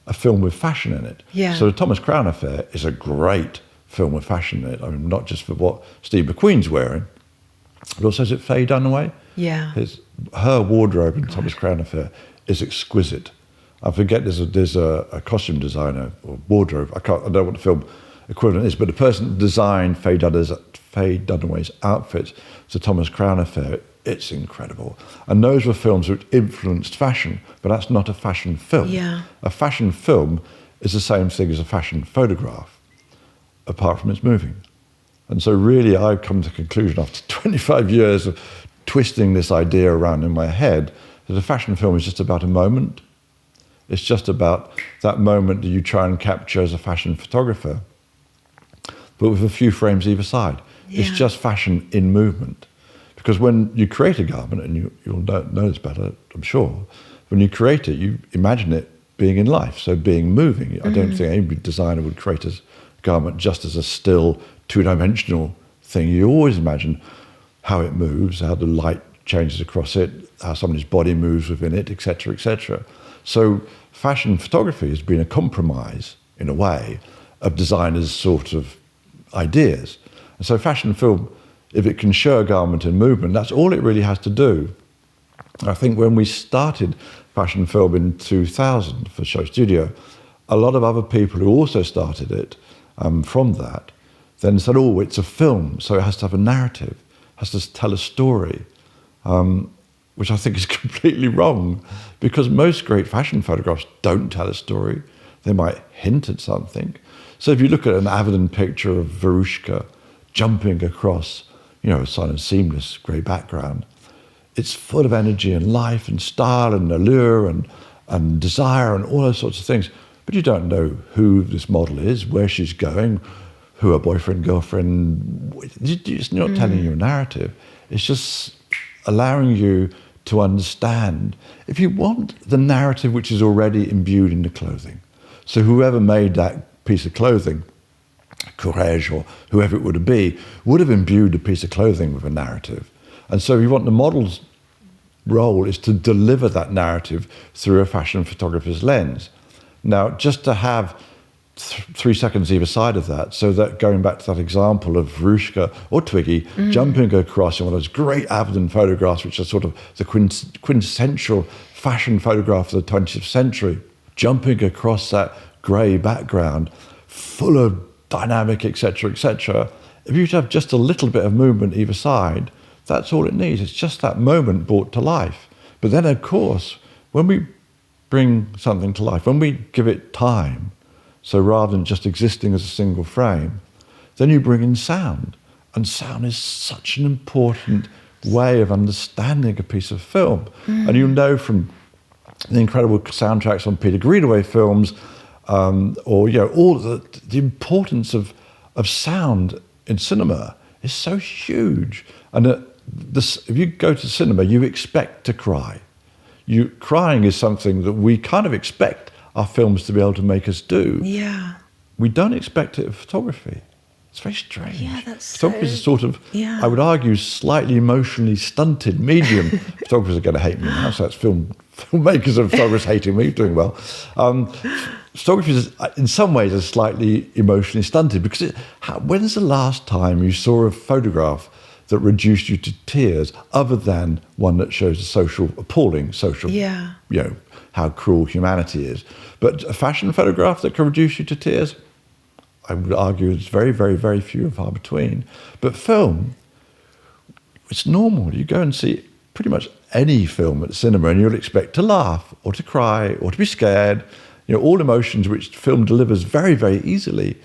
a film with fashion in it. Yeah. So the Thomas Crown Affair is a great film with fashion in it. Not just for what Steve McQueen's wearing, but also is it Faye Dunaway? Yeah. Her wardrobe in Thomas Crown Affair is exquisite. I forget there's a costume designer or wardrobe. I don't know what the film equivalent is, but the person that designed Faye Dunaway's outfits to Thomas Crown Affair, it's incredible. And those were films which influenced fashion, but that's not a fashion film. Yeah. A fashion film is the same thing as a fashion photograph, apart from it's moving. And so really I've come to the conclusion after 25 years of twisting this idea around in my head that a fashion film is just about a moment. It's just about that moment that you try and capture as a fashion photographer, but with a few frames either side. Yeah. It's just fashion in movement. Because when you create a garment, and you'll know this better, I'm sure, when you create it, you imagine it being in life, so being moving. I don't think any designer would create a garment just as a still two-dimensional thing. You always imagine how it moves, how the light changes across it, how somebody's body moves within it, etc., etc. So fashion photography has been a compromise, in a way, of designers' sort of ideas. And so fashion film, if it can show a garment in movement, that's all it really has to do. I think when we started fashion film in 2000 for SHOWstudio, a lot of other people who also started it from that then said, oh, it's a film, so it has to have a narrative, has to tell a story, which I think is completely wrong, because most great fashion photographs don't tell a story. They might hint at something. So if you look at an Albion picture of Verushka jumping across, a silent, seamless grey background, it's full of energy and life and style and allure and desire and all those sorts of things. But you don't know who this model is, where she's going, who her boyfriend, girlfriend. It's not telling you a narrative. It's just allowing you to understand. If you want the narrative which is already imbued in the clothing. So whoever made that piece of clothing, Courage or whoever it would be, would have imbued a piece of clothing with a narrative. And so you want the model's role is to deliver that narrative through a fashion photographer's lens. Now, just to have 3 seconds either side of that, so that going back to that example of Verushka or Twiggy jumping across in one of those great Albion photographs, which are sort of the quintessential fashion photograph of the 20th century, jumping across that grey background, full of dynamic, etc., etc. If you have just a little bit of movement either side, that's all it needs. It's just that moment brought to life. But then, of course, when we bring something to life, when we give it time, so rather than just existing as a single frame, then you bring in sound. And sound is such an important way of understanding a piece of film. And you know from the incredible soundtracks on Peter Greenaway films, or all the importance of sound in cinema is so huge. And if you go to cinema, you expect to cry. Crying is something that we kind of expect our films to be able to make us do. Yeah. We don't expect it of photography. It's very strange. Yeah, that's photography is a sort of, yeah. I would argue, slightly emotionally stunted medium. Photographers are going to hate me now, so that's filmmakers and photographers hating me, doing well. Photography is, in some ways, is slightly emotionally stunted, because when's the last time you saw a photograph that reduced you to tears, other than one that shows appalling social, how cruel humanity is? But a fashion photograph that can reduce you to tears, I would argue it's very, very, very few and far between. But film, it's normal. You go and see pretty much any film at the cinema and you'll expect to laugh or to cry or to be scared, all emotions which film delivers very, very easily.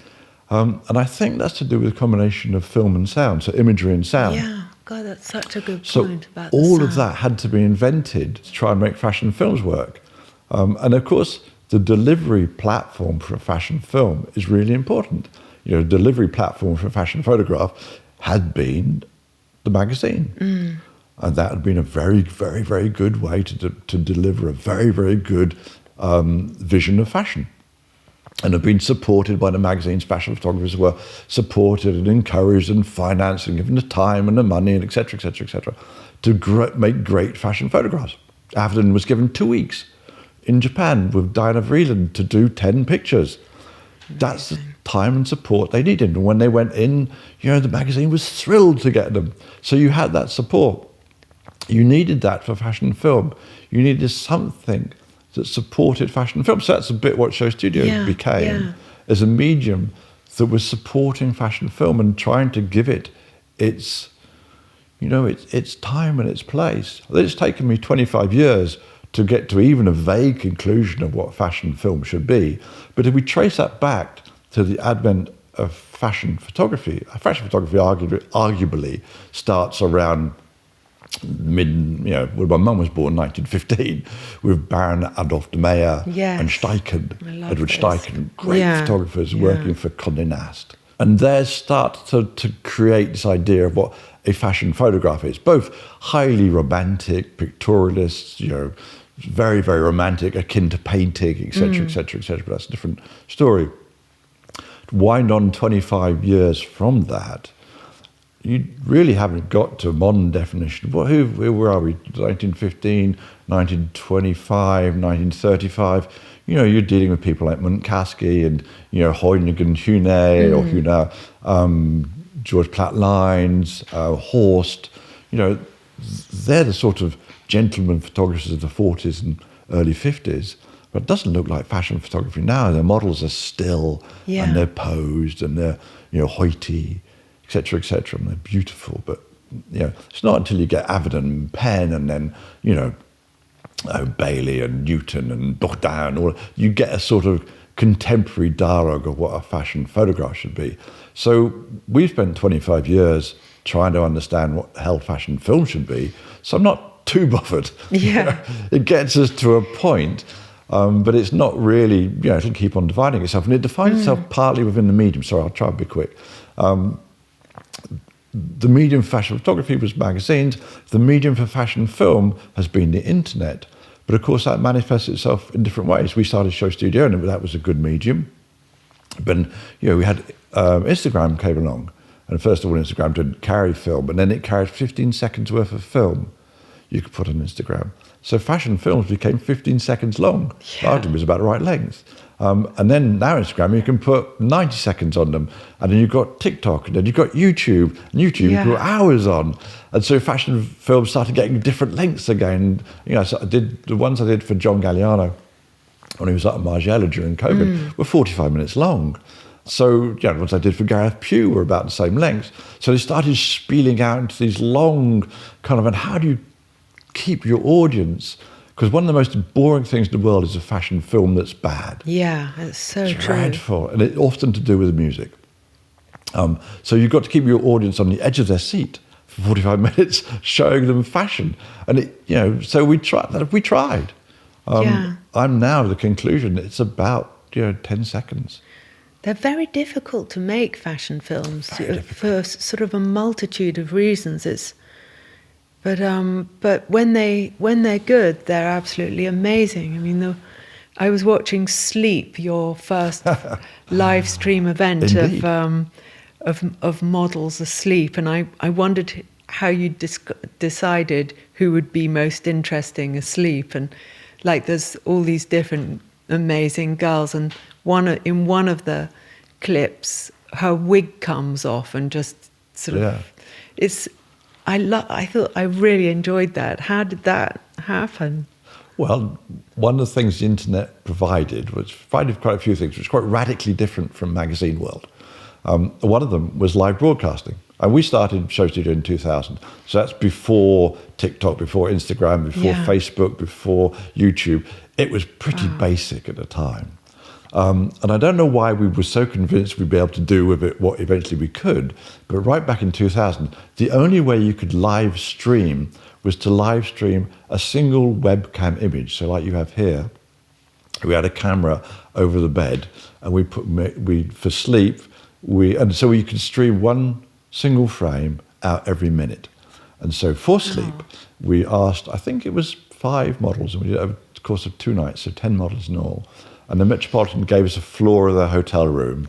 And I think that's to do with a combination of film and sound, so imagery and sound. Yeah, God, that's such a good So point about the all sound. of that had to be invented to try and make fashion films work. And of course, the delivery platform for a fashion film is really important. Delivery platform for a fashion photograph had been the magazine. And that had been a very, very, very good way to deliver a very, very good vision of fashion. And have been supported by the magazine's fashion photographers, were supported and encouraged and financed and given the time and the money and et cetera, to make great fashion photographs. Albion was given 2 weeks in Japan with Diana Vreeland to do 10 pictures. That's the time and support they needed. And when they went in, the magazine was thrilled to get them. So you had that support. You needed that for fashion film. You needed something that supported fashion film. So that's a bit what SHOWstudio became, as a medium that was supporting fashion film and trying to give it its time and its place. It's taken me 25 years to get to even a vague conclusion of what fashion film should be. But if we trace that back to the advent of fashion photography arguably starts around when my mum was born in 1915, with Baron Adolf de Meyer and Steichen, Edward Steichen, great photographers working for Condé Nast. And they start to create this idea of what a fashion photograph is, both highly romantic, pictorialists, very, very romantic, akin to painting, etc., etc., etc. But that's a different story. Wind on 25 years from that, you really haven't got to a modern definition. Who are we? 1915, 1925, 1935. You know, you're dealing with people like Marc Ascoli and, you know, Huygens Hune or Hune, George Platt Lines, Horst. You know, they're the sort of gentleman photographers of the 40s and early 50s. But it doesn't look like fashion photography now. Their models are still, and they're posed, and they're, you know, hoity, etc., etc., and they're beautiful. But, you know, it's not until you get Avedon and Penn, and then, you know, Bailey and Newton and Bourdin, or you get a sort of contemporary dialogue of what a fashion photograph should be. So we've spent 25 years trying to understand what the hell fashion film should be. So I'm not too bothered. Yeah. It gets us to a point. But it's not really, you know, it'll keep on dividing itself. And it defines itself partly within the medium. Sorry, I'll try and be quick. The medium for fashion photography was magazines. The medium for fashion film has been the internet. But of course, that manifests itself in different ways. We started SHOWstudio, and that was a good medium. But, you know, we had Instagram came along. And first of all, Instagram didn't carry film, and then it carried 15 seconds worth of film you could put on Instagram. So fashion films became 15 seconds long. Yeah. It was about the right length. And then now Instagram, you can put 90 seconds on them. And then you've got TikTok, and then you've got YouTube. And YouTube, you can put hours on. And so fashion films started getting different lengths again. You know, so I did the ones I did for John Galliano when he was at Margiela during COVID were 45 minutes long. So, you know, the ones I did for Gareth Pugh were about the same length. So they started spieling out into these long kind of, and how do you keep your audience? Because one of the most boring things in the world is a fashion film that's bad. Yeah, it's so dreadful. true. And it's often to do with the music. So you've got to keep your audience on the edge of their seat for 45 minutes, showing them fashion. And, it, you know, so we tried. I'm now of the conclusion it's about, you know, 10 seconds. They're very difficult to make, fashion films, for sort of a multitude of reasons. But when they're good, they're absolutely amazing. I mean, I was watching Sleep, your first live stream event of models asleep, and I wondered how you decided who would be most interesting asleep. And like, there's all these different amazing girls, and in one of the clips, her wig comes off and just sort of I thought I really enjoyed that. How did that happen? Well, one of the things the internet provided quite a few things, which was quite radically different from magazine world. One of them was live broadcasting. And we started SHOWstudio in 2000. So that's before TikTok, before Instagram, before Facebook, before YouTube. It was pretty basic at the time. And I don't know why we were so convinced we'd be able to do with it what eventually we could, but right back in 2000, the only way you could live stream was to live stream a single webcam image. So like you have here, we had a camera over the bed, and for sleep, and so you could stream one single frame out every minute. And so for sleep, we asked, I think it was 5 models, and we did it over the course of 2 nights, so 10 models in all. And the Metropolitan gave us a floor of their hotel room,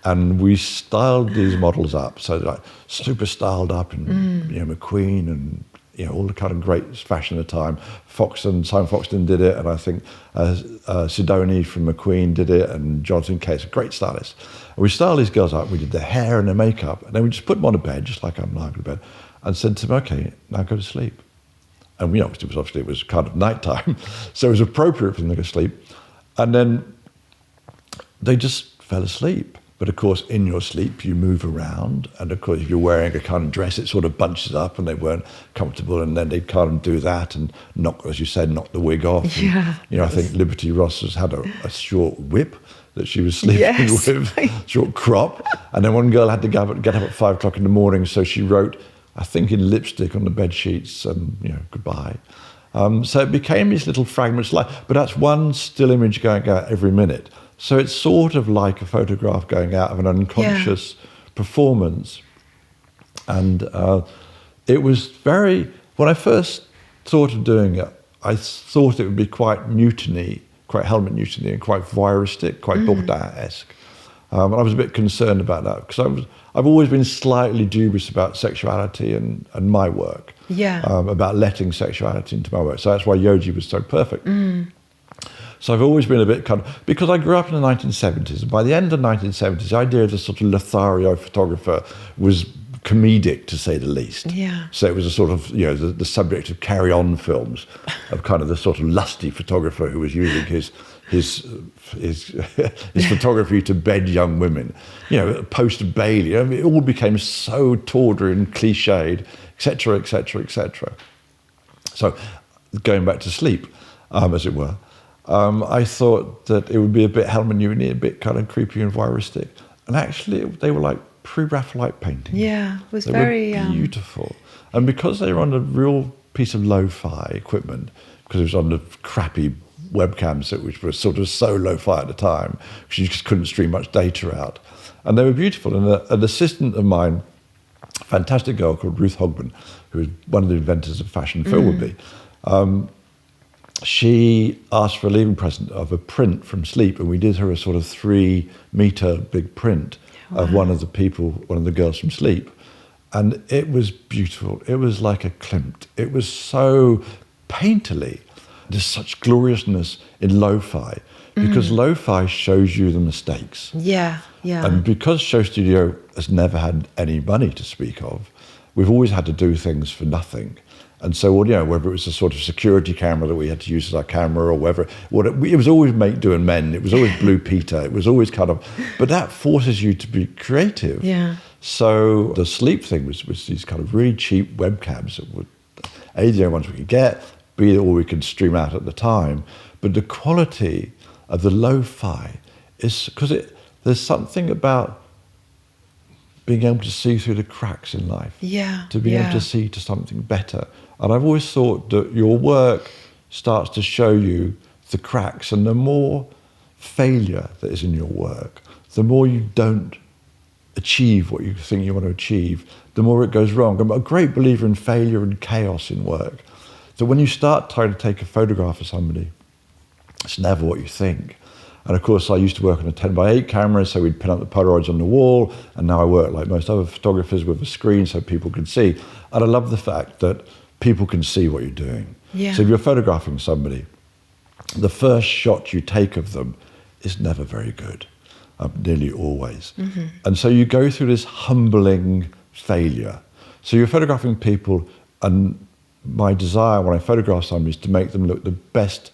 and we styled these models up. So like super styled up, and you know, McQueen, and you know, all the kind of great fashion at the time. Simon Foxton did it, and I think Sidoni from McQueen did it, and Jonathan Cates, a great stylist. And we styled these girls up. We did their hair and their makeup, and then we just put them on a bed, just like I'm lying on a bed, and said to them, "Okay, now go to sleep." And we obviously it was kind of nighttime, so it was appropriate for them to go to sleep. And then they just fell asleep. But of course, in your sleep, you move around. And of course, if you're wearing a kind of dress, it sort of bunches up, and they weren't comfortable. And then they'd kind of do that and knock the wig off. Yeah. And, you know, I think Liberty Ross has had a short whip that she was sleeping with, short crop. And then one girl had to get up at 5 o'clock in the morning. So she wrote, I think in lipstick on the bed sheets, and, you know, goodbye. So it became these little fragments, but that's one still image going out every minute. So it's sort of like a photograph going out of an unconscious performance. And it was when I first thought of doing it, I thought it would be quite Newton-y, quite Helmut Newton-y, and quite voyeuristic, quite Bourdain-esque. And I was a bit concerned about that because I've always been slightly dubious about sexuality and my work, about letting sexuality into my work. So that's why Yoji was so perfect. So I've always been a bit because I grew up in the 1970s, and by the end of the 1970s, the idea of the sort of Lothario photographer was comedic, to say the least. Yeah. So it was a sort of, the subject of Carry-On films, of kind of the sort of lusty photographer who was using his photography to bed young women. Post Bailey, it all became so tawdry and cliched, etc., etc., etc. So going back to Sleep, as it were, I thought that it would be a bit Helmut Newton, a bit kind of creepy and voyeuristic. And actually, they were like pre-Raphaelite paintings. Yeah, it was they very were beautiful. And because they were on a real piece of lo-fi equipment, because it was on the crappy webcams which were sort of so lo-fi at the time, because you just couldn't stream much data out. And they were beautiful. And an assistant of mine, a fantastic girl called Ruth Hogman, who was one of the inventors of fashion film would be, she asked for a leaving present of a print from Sleep, and we did her a sort of 3-meter big print of one of the girls from Sleep. And it was beautiful. It was like a Klimt. It was so painterly. There's such gloriousness in lo-fi, because lo-fi shows you the mistakes. Yeah. And because SHOWstudio has never had any money to speak of, we've always had to do things for nothing. And so, whether it was a sort of security camera that we had to use as our camera, or whether it was always Make, Do and Mend. It was always Blue Peter. It was always kind of, but that forces you to be creative. Yeah. So the Sleep thing was these kind of really cheap webcams that were A, the only ones we could get, B, all we could stream out at the time. But the quality of the lo-fi is, because there's something about being able to see through the cracks in life. Yeah. To be able to see to something better. And I've always thought that your work starts to show you the cracks, and the more failure that is in your work, the more you don't achieve what you think you want to achieve, the more it goes wrong. I'm a great believer in failure and chaos in work. So when you start trying to take a photograph of somebody, it's never what you think. And of course, I used to work on a 10x8 camera, so we'd pin up the Polaroids on the wall, and now I work like most other photographers with a screen so people can see. And I love the fact that people can see what you're doing. Yeah. So if you're photographing somebody, the first shot you take of them is never very good, nearly always. And so you go through this humbling failure. So you're photographing people, and my desire when I photograph somebody is to make them look the best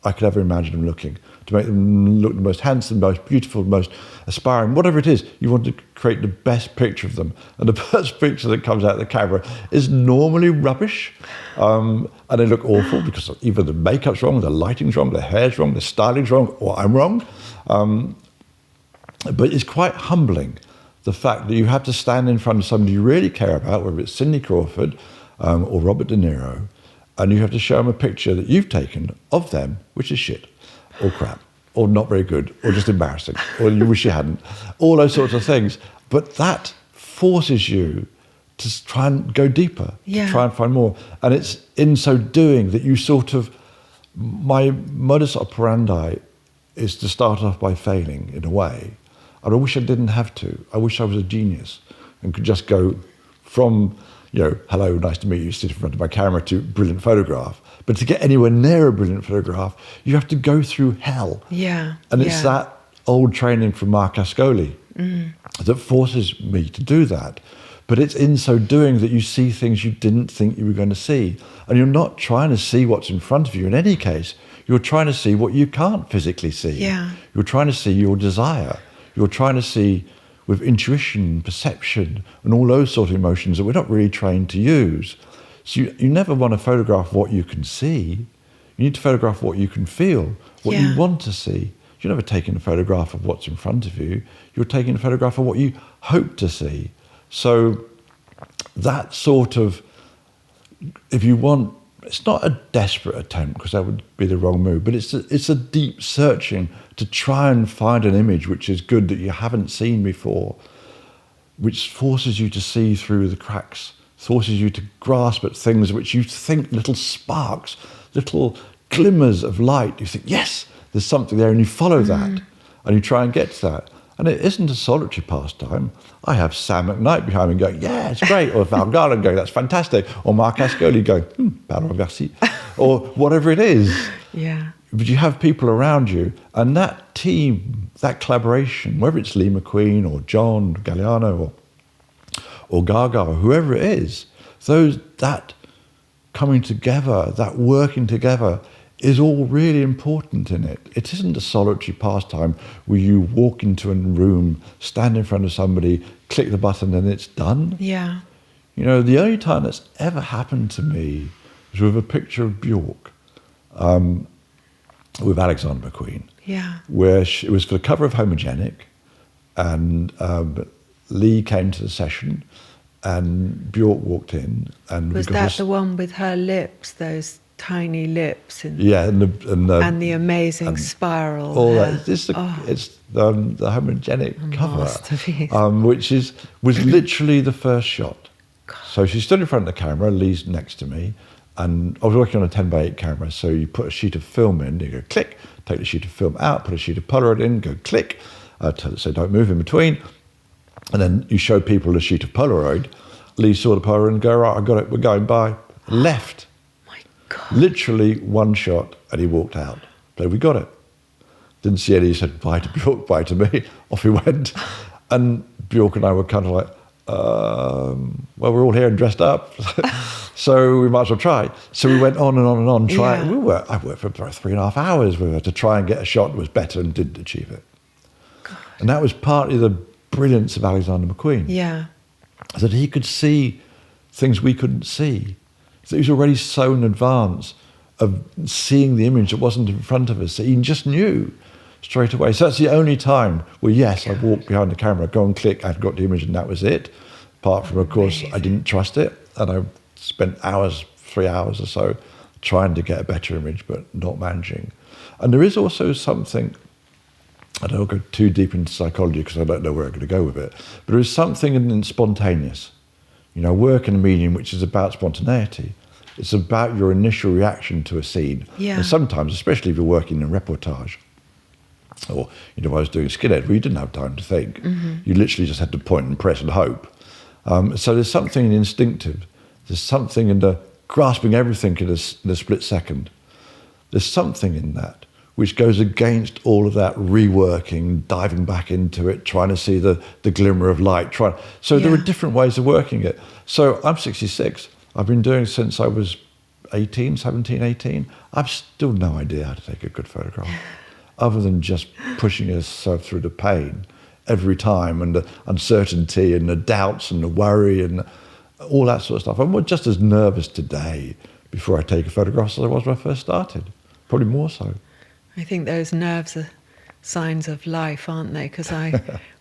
I could ever imagine them looking, to make them look the most handsome, most beautiful, most aspiring, whatever it is. You want to create the best picture of them. And the first picture that comes out of the camera is normally rubbish. And they look awful because either the makeup's wrong, the lighting's wrong, the hair's wrong, the styling's wrong, or I'm wrong. But it's quite humbling, the fact that you have to stand in front of somebody you really care about, whether it's Cindy Crawford or Robert De Niro, and you have to show them a picture that you've taken of them, which is shit, or crap, or not very good, or just embarrassing, or you wish you hadn't, all those sorts of things. But that forces you to try and go deeper, to try and find more. And it's in so doing that you sort of, my modus operandi is to start off by failing in a way. And I wish I didn't have to. I wish I was a genius and could just go from, hello, nice to meet you, sit in front of my camera, to brilliant photograph. But to get anywhere near a brilliant photograph, you have to go through hell. Yeah. And it's that old training from Marc Ascoli that forces me to do that. But it's in so doing that you see things you didn't think you were going to see. And you're not trying to see what's in front of you in any case. You're trying to see what you can't physically see. Yeah. You're trying to see your desire. You're trying to see with intuition, perception, and all those sort of emotions that we're not really trained to use. So you never want to photograph what you can see. You need to photograph what you can feel, what you want to see. You're never taking a photograph of what's in front of you. You're taking a photograph of what you hope to see. So that sort of, if you want, it's not a desperate attempt, because that would be the wrong move, but it's a deep searching to try and find an image which is good that you haven't seen before, which forces you to see through the cracks, forces you to grasp at things which you think, little sparks little glimmers of light. You think, yes, there's something there, and you follow that, and you try and get to that. And it isn't a solitary pastime. I have Sam McKnight behind me going, yeah, it's great, or Val Garland going, that's fantastic, or Marc Ascoli going, pardon, merci, or whatever it is. Yeah. But you have people around you, and that team, that collaboration, whether it's Lee McQueen or John Galliano or Gaga or whoever it is, that coming together, that working together is all really important in it. It isn't a solitary pastime where you walk into a room, stand in front of somebody, click the button and it's done. Yeah. You know, the only time that's ever happened to me was with a picture of Bjork with Alexander McQueen. Yeah. Where it was for the cover of Homogenic, and Lee came to the session and Bjork walked in. And was that the one with her lips, those tiny lips? And and the amazing spiral. All that. It's the Homogenic cover, which was literally the first shot. God. So she stood in front of the camera, Lee's next to me, and I was working on a 10:8 camera, so you put a sheet of film in, you go click, take the sheet of film out, put a sheet of Polaroid in, go click, so don't move in between, and then you show people a sheet of Polaroid. Lee saw the Polaroid and go, right, I got it, we're going, bye. Left. My God. Literally one shot, and he walked out. So we got it. Didn't see any, he said bye to Bjork, bye to me. Off he went. And Bjork and I were kind of like, well, we're all here and dressed up, so we might as well try. So we went on and on and on, trying. Yeah. I worked for 3.5 hours with her to try and get a shot that was better, and didn't achieve it. God. And that was partly the brilliance of Alexander McQueen. Yeah. That he could see things we couldn't see. So he was already so in advance of seeing the image that wasn't in front of us. So he just knew straight away. So that's the only time where, yes, I walked behind the camera, go and click, I'd got the image and that was it. Apart from, of course, I didn't trust it. And I spent hours, 3 hours or so, trying to get a better image, but not managing. And there is also something, I don't go too deep into psychology because I don't know where I'm going to go with it, but there is something in spontaneous. You know, work in a medium which is about spontaneity. It's about your initial reaction to a scene. Yeah. And sometimes, especially if you're working in reportage, or, you know, I was doing Skinheads, where you didn't have time to think. Mm-hmm. You literally just had to point and press and hope. So there's something instinctive. There's something in the grasping everything in a split second. There's something in that which goes against all of that reworking, diving back into it, trying to see the glimmer of light. So there are different ways of working it. So I'm 66. I've been doing it since I was 17, 18. I've still no idea how to take a good photograph, other than just pushing yourself through the pain every time, and the uncertainty and the doubts and the worry and all that sort of stuff. I'm just as nervous today before I take a photograph as I was when I first started, probably more so. I think those nerves are signs of life, aren't they? Because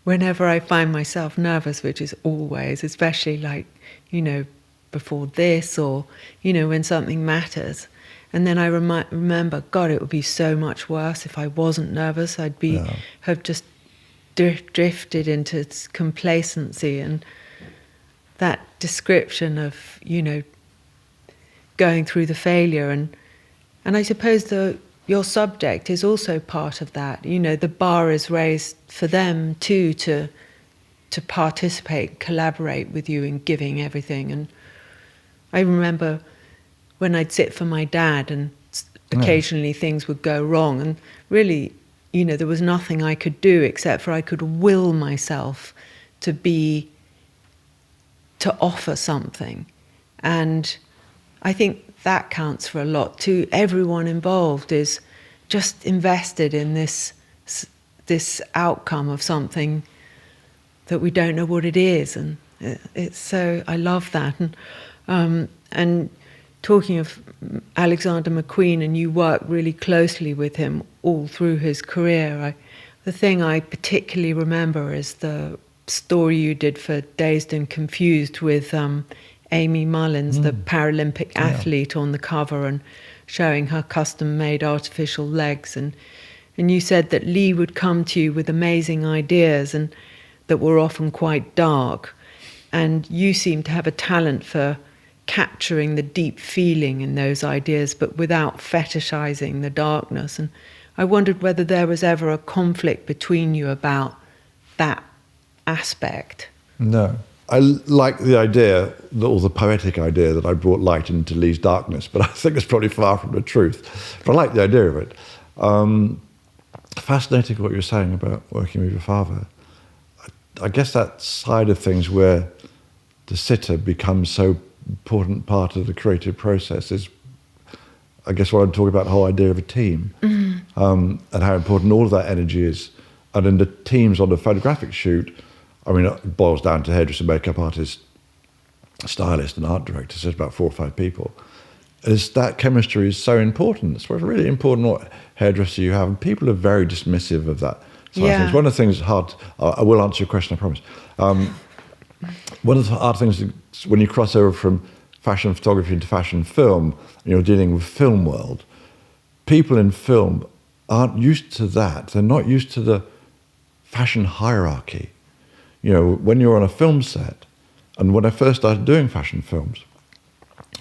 whenever I find myself nervous, which is always, especially like, you know, before this, or, you know, when something matters, and then I remember, God, it would be so much worse if I wasn't nervous. I'd have just drifted into complacency, and that description of, you know, going through the failure, and I suppose your subject is also part of that. You know, the bar is raised for them too to participate, collaborate with you in giving everything. And I remember when I'd sit for my dad, and occasionally things would go wrong, and really, you know, there was nothing I could do except for I could will myself to offer something. And I think that counts for a lot too. Everyone involved is just invested in this outcome of something that we don't know what it is, and it's so, I love that. And talking of Alexander McQueen, and you work really closely with him all through his career, the thing I particularly remember is the story you did for Dazed and Confused with Amy Mullins, the Paralympic athlete, on the cover, and showing her custom-made artificial legs. And you said that Lee would come to you with amazing ideas, and that were often quite dark. And you seem to have a talent for capturing the deep feeling in those ideas, but without fetishizing the darkness. And I wondered whether there was ever a conflict between you about that aspect. No. I like the idea, or the poetic idea, that I brought light into Lee's darkness, but I think it's probably far from the truth. But I like the idea of it. Fascinating what you were saying about working with your father. I guess that side of things where the sitter becomes so important part of the creative process is, I guess, what I'm talking about, the whole idea of a team, and how important all of that energy is. And in the teams on the photographic shoot, I mean, it boils down to hairdresser, makeup artist, stylist, and art director. So it's about 4 or 5 people. That chemistry is so important. It's really important what hairdresser you have. And people are very dismissive of that side of things. One of the things hard, I will answer your question, I promise. One of the hard things is when you cross over from fashion photography into fashion film, and you're dealing with film world, people in film aren't used to that. They're not used to the fashion hierarchy. You know, when you're on a film set, and when I first started doing fashion films,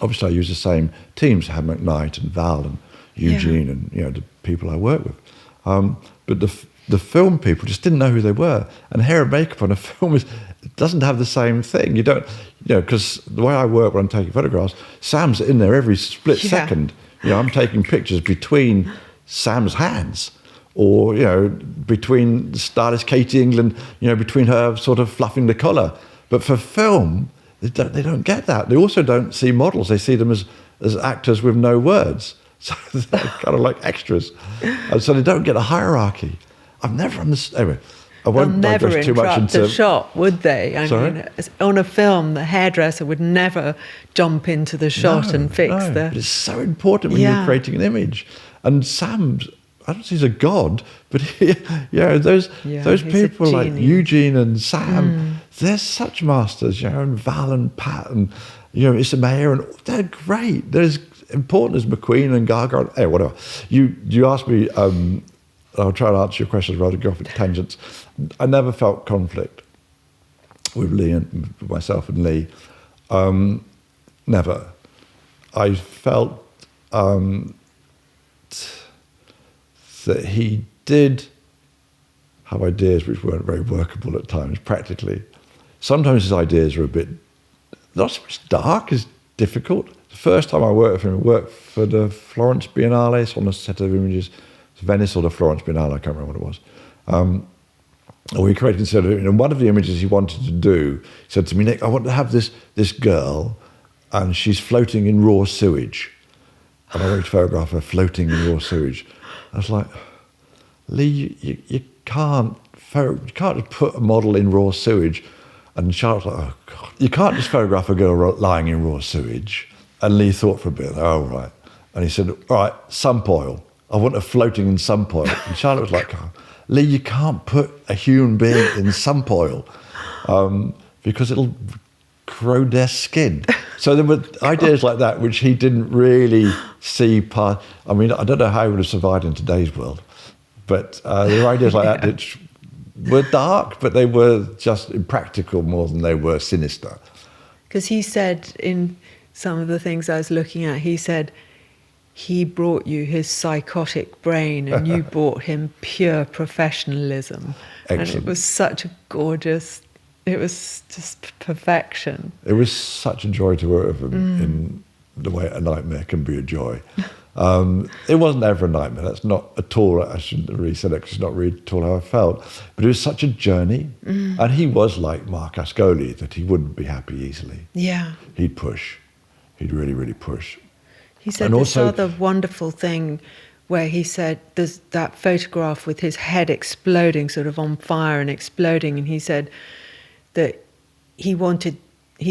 obviously I used the same teams, had Nicknight and Val and Eugene and, you know, the people I work with. But the film people just didn't know who they were. And hair and makeup on a film doesn't have the same thing. You don't, you know, because the way I work when I'm taking photographs, Sam's in there every split second. You know, I'm taking pictures between Sam's hands, or, you know, between stylist Katie England, you know, between her sort of fluffing the collar. But for film, they don't get that. They also don't see models. They see them as actors with no words. So they're kind of like extras. And so they don't get a hierarchy. I've never understood. Anyway, I won't digress too much into the shot, would they? I mean, on a film, the hairdresser would never jump into the shot and fix the... But it's so important when you're creating an image. And Sam's, I don't say he's a god, but those people like Eugene and Sam, they're such masters, you know, and Val and Pat and, you know, Issa Mayer, and they're great. They're as important as McQueen and Gaga. Anyway, whatever. You asked me, I'll try to answer your questions rather than go off at tangents. I never felt conflict with Lee and myself and Lee. Never. I felt that he did have ideas which weren't very workable at times, practically. Sometimes his ideas are a bit, not so much dark as difficult. The first time I worked with him, I worked for the Florence Biennale, on a set of images, Venice or the Florence Biennale, I can't remember what it was. We created a set of, and one of the images he wanted to do, he said to me, Nick, I want to have this girl, and she's floating in raw sewage. And I wanted to photograph her floating in raw sewage. I was like, Lee, you can't just put a model in raw sewage. And Charlotte was like, oh God, you can't just photograph a girl lying in raw sewage. And Lee thought for a bit, oh right. And he said, all right, sump oil. I want her floating in sump oil. And Charlotte was like, oh, Lee, you can't put a human being in sump oil because it'll corrode their skin. So there were ideas like that which he didn't really see part. I mean, I don't know how he would have survived in today's world, but there were ideas like that which were dark, but they were just impractical more than they were sinister. Because he said in some of the things I was looking at, he said he brought you his psychotic brain and you brought him pure professionalism. Excellent. And it was such a gorgeous, it was just perfection. It was such a joy to work with him in the way a nightmare can be a joy. It wasn't ever a nightmare. That's not at all, I shouldn't have really said that because it's not really at all how I felt. But it was such a journey. And he was like Marc Ascoli, that he wouldn't be happy easily. Yeah. He'd push. He'd really, really push. He said this other wonderful thing where he said there's that photograph with his head exploding, sort of on fire and exploding. And he said that he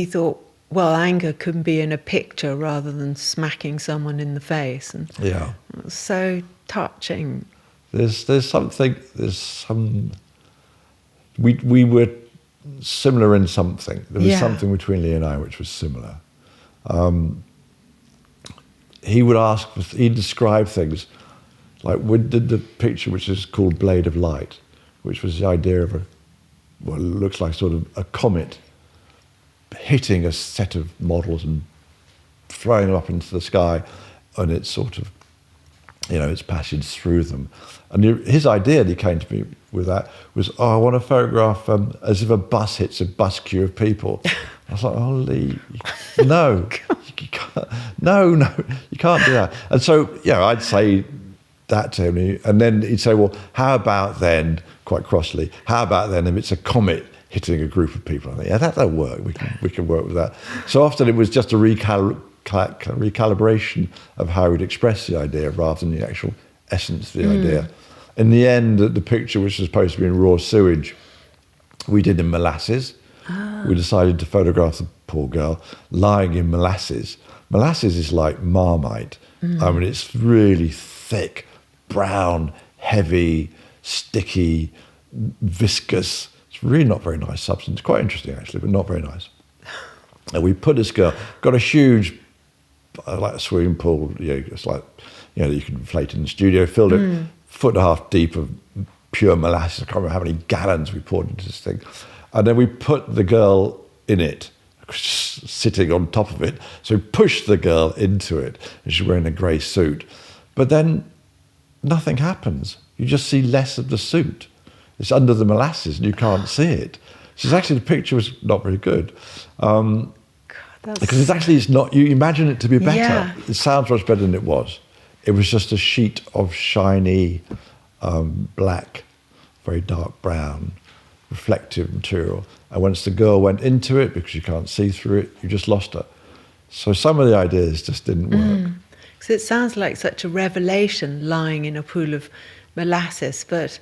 thought, well, anger can be in a picture rather than smacking someone in the face. And it was so touching. We were similar in something. There was something between Lee and I which was similar. He'd describe things like we did the picture which is called Blade of Light, which was the idea of what looks like sort of a comet hitting a set of models and throwing them up into the sky, and it's sort of, its passage through them. And his idea, and he came to me with that, was, I want to photograph as if a bus hits a bus queue of people. I was like, holy, no, you can't, no, you can't do that. And so, I'd say that to him, and then he'd say, well, how about then, quite crossly, how about then if it's a comet hitting a group of people? I think, that'll work. We can work with that. So often it was just a recalibration of how we'd express the idea rather than the actual essence of the idea. In the end, the picture, which was supposed to be in raw sewage, we did in molasses. We decided to photograph the poor girl lying in molasses. Molasses is like Marmite. I mean, it's really thick, brown, heavy, sticky, viscous. It's really not very nice substance. Quite interesting, actually, but not very nice. And we put this girl, got a huge, like a swimming pool, it's like, you can inflate in the studio, filled it 1.5 feet deep of pure molasses. I can't remember how many gallons we poured into this thing. And then we put the girl in it, sitting on top of it. So we pushed the girl into it, and she's wearing a grey suit. But then nothing happens. You just see less of the suit. It's under the molasses, and you can't see it. So actually, the picture was not very good. Because it's not, you imagine it to be better. Yeah. It sounds much better than it was. It was just a sheet of shiny, black, very dark brown, reflective material. And once the girl went into it, because you can't see through it, you just lost her. So some of the ideas just didn't work. Because it sounds like such a revelation lying in a pool of molasses, but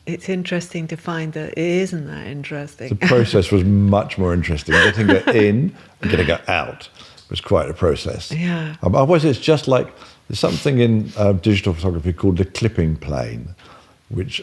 it's interesting to find that it isn't that interesting. The process was much more interesting. Getting her in and getting her out was quite a process. Yeah. Otherwise, it's just like, there's something in digital photography called the clipping plane, which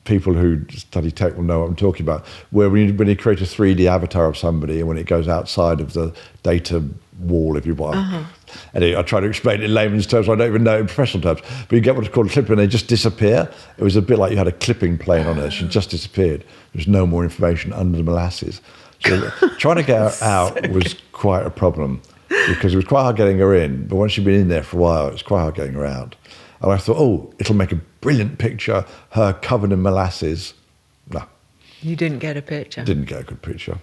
people who study tech will know what I'm talking about, where when you create a 3D avatar of somebody, and when it goes outside of the data wall, if you want. Anyway, I try to explain it in layman's terms, I don't even know in professional terms, but you get what's called a clipping, and they just disappear. It was a bit like you had a clipping plane on it, she just disappeared. There's no more information under the molasses. So trying to get her out was quite a problem, because it was quite hard getting her in, but once she'd been in there for a while, it was quite hard getting her out. And I thought, it'll make a brilliant picture, her covered in molasses. No. You didn't get a picture? Didn't get a good picture.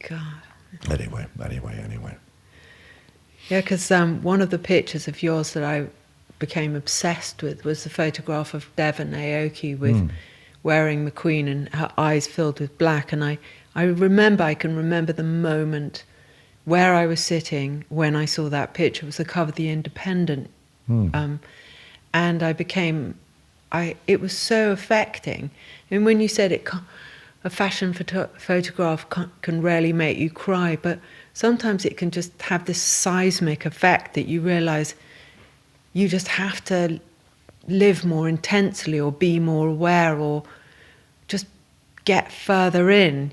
God. Anyway. Yeah, because one of the pictures of yours that I became obsessed with was the photograph of Devon Aoki with wearing McQueen and her eyes filled with black. And I can remember the moment where I was sitting when I saw that picture. It was the cover of The Independent. And it was so affecting. And when you said a fashion photograph can rarely make you cry, but sometimes it can just have this seismic effect that you realize you just have to live more intensely or be more aware or just get further in,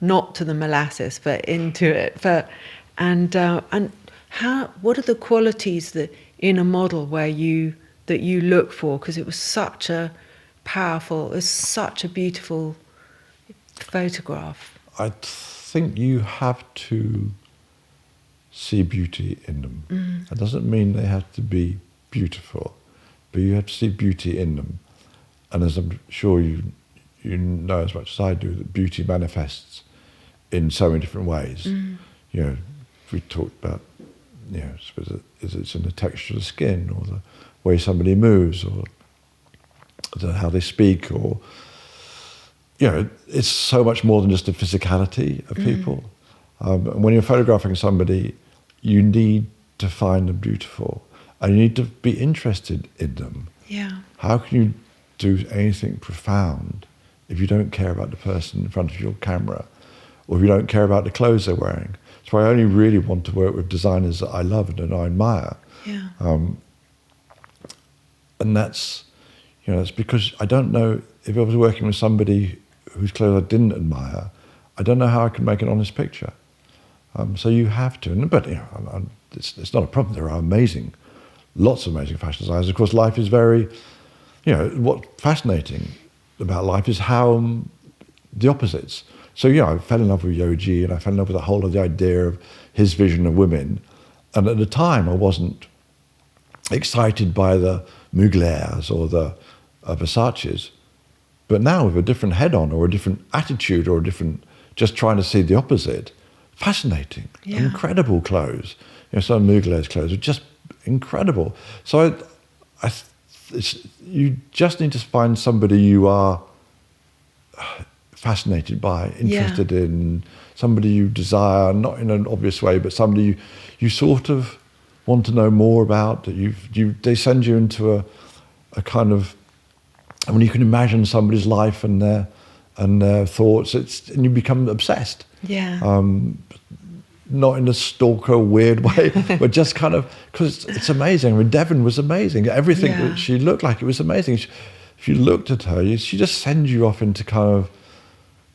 not to the molasses, but into it. What are the qualities that in a model that you look for? Because it was such a beautiful photograph. I think you have to see beauty in them. That doesn't mean they have to be beautiful, but you have to see beauty in them. And as I'm sure you know as much as I do, that beauty manifests in so many different ways. We talked about, it's in the texture of the skin, or the way somebody moves, or how they speak, or it's so much more than just the physicality of people. When you're photographing somebody, you need to find them beautiful, and you need to be interested in them. Yeah. How can you do anything profound if you don't care about the person in front of your camera, or if you don't care about the clothes they're wearing? That's why I only really want to work with designers that I love and I admire. Yeah. And that's because I don't know, if I was working with somebody whose clothes I didn't admire, I don't know how I could make an honest picture. So you have to, but it's not a problem. There are lots of amazing fashion designers. Of course, life is very, what's fascinating about life is how the opposites. So, I fell in love with Yoji, and I fell in love with the whole of the idea of his vision of women. And at the time, I wasn't excited by the Muglers or the Versace's. But now with a different head on, or a different attitude, or a different, just trying to see the opposite, fascinating, incredible clothes. Some Mugler's clothes are just incredible. So you just need to find somebody you are fascinated by, interested in, somebody you desire, not in an obvious way, but somebody you sort of want to know more about. They send you into a kind of, when you can imagine somebody's life and their thoughts, and you become obsessed. Yeah. Not in a stalker weird way, but just kind of, because it's amazing. I mean, Devon was amazing. Everything that she looked like, it was amazing. If you looked at her, she just sends you off into kind of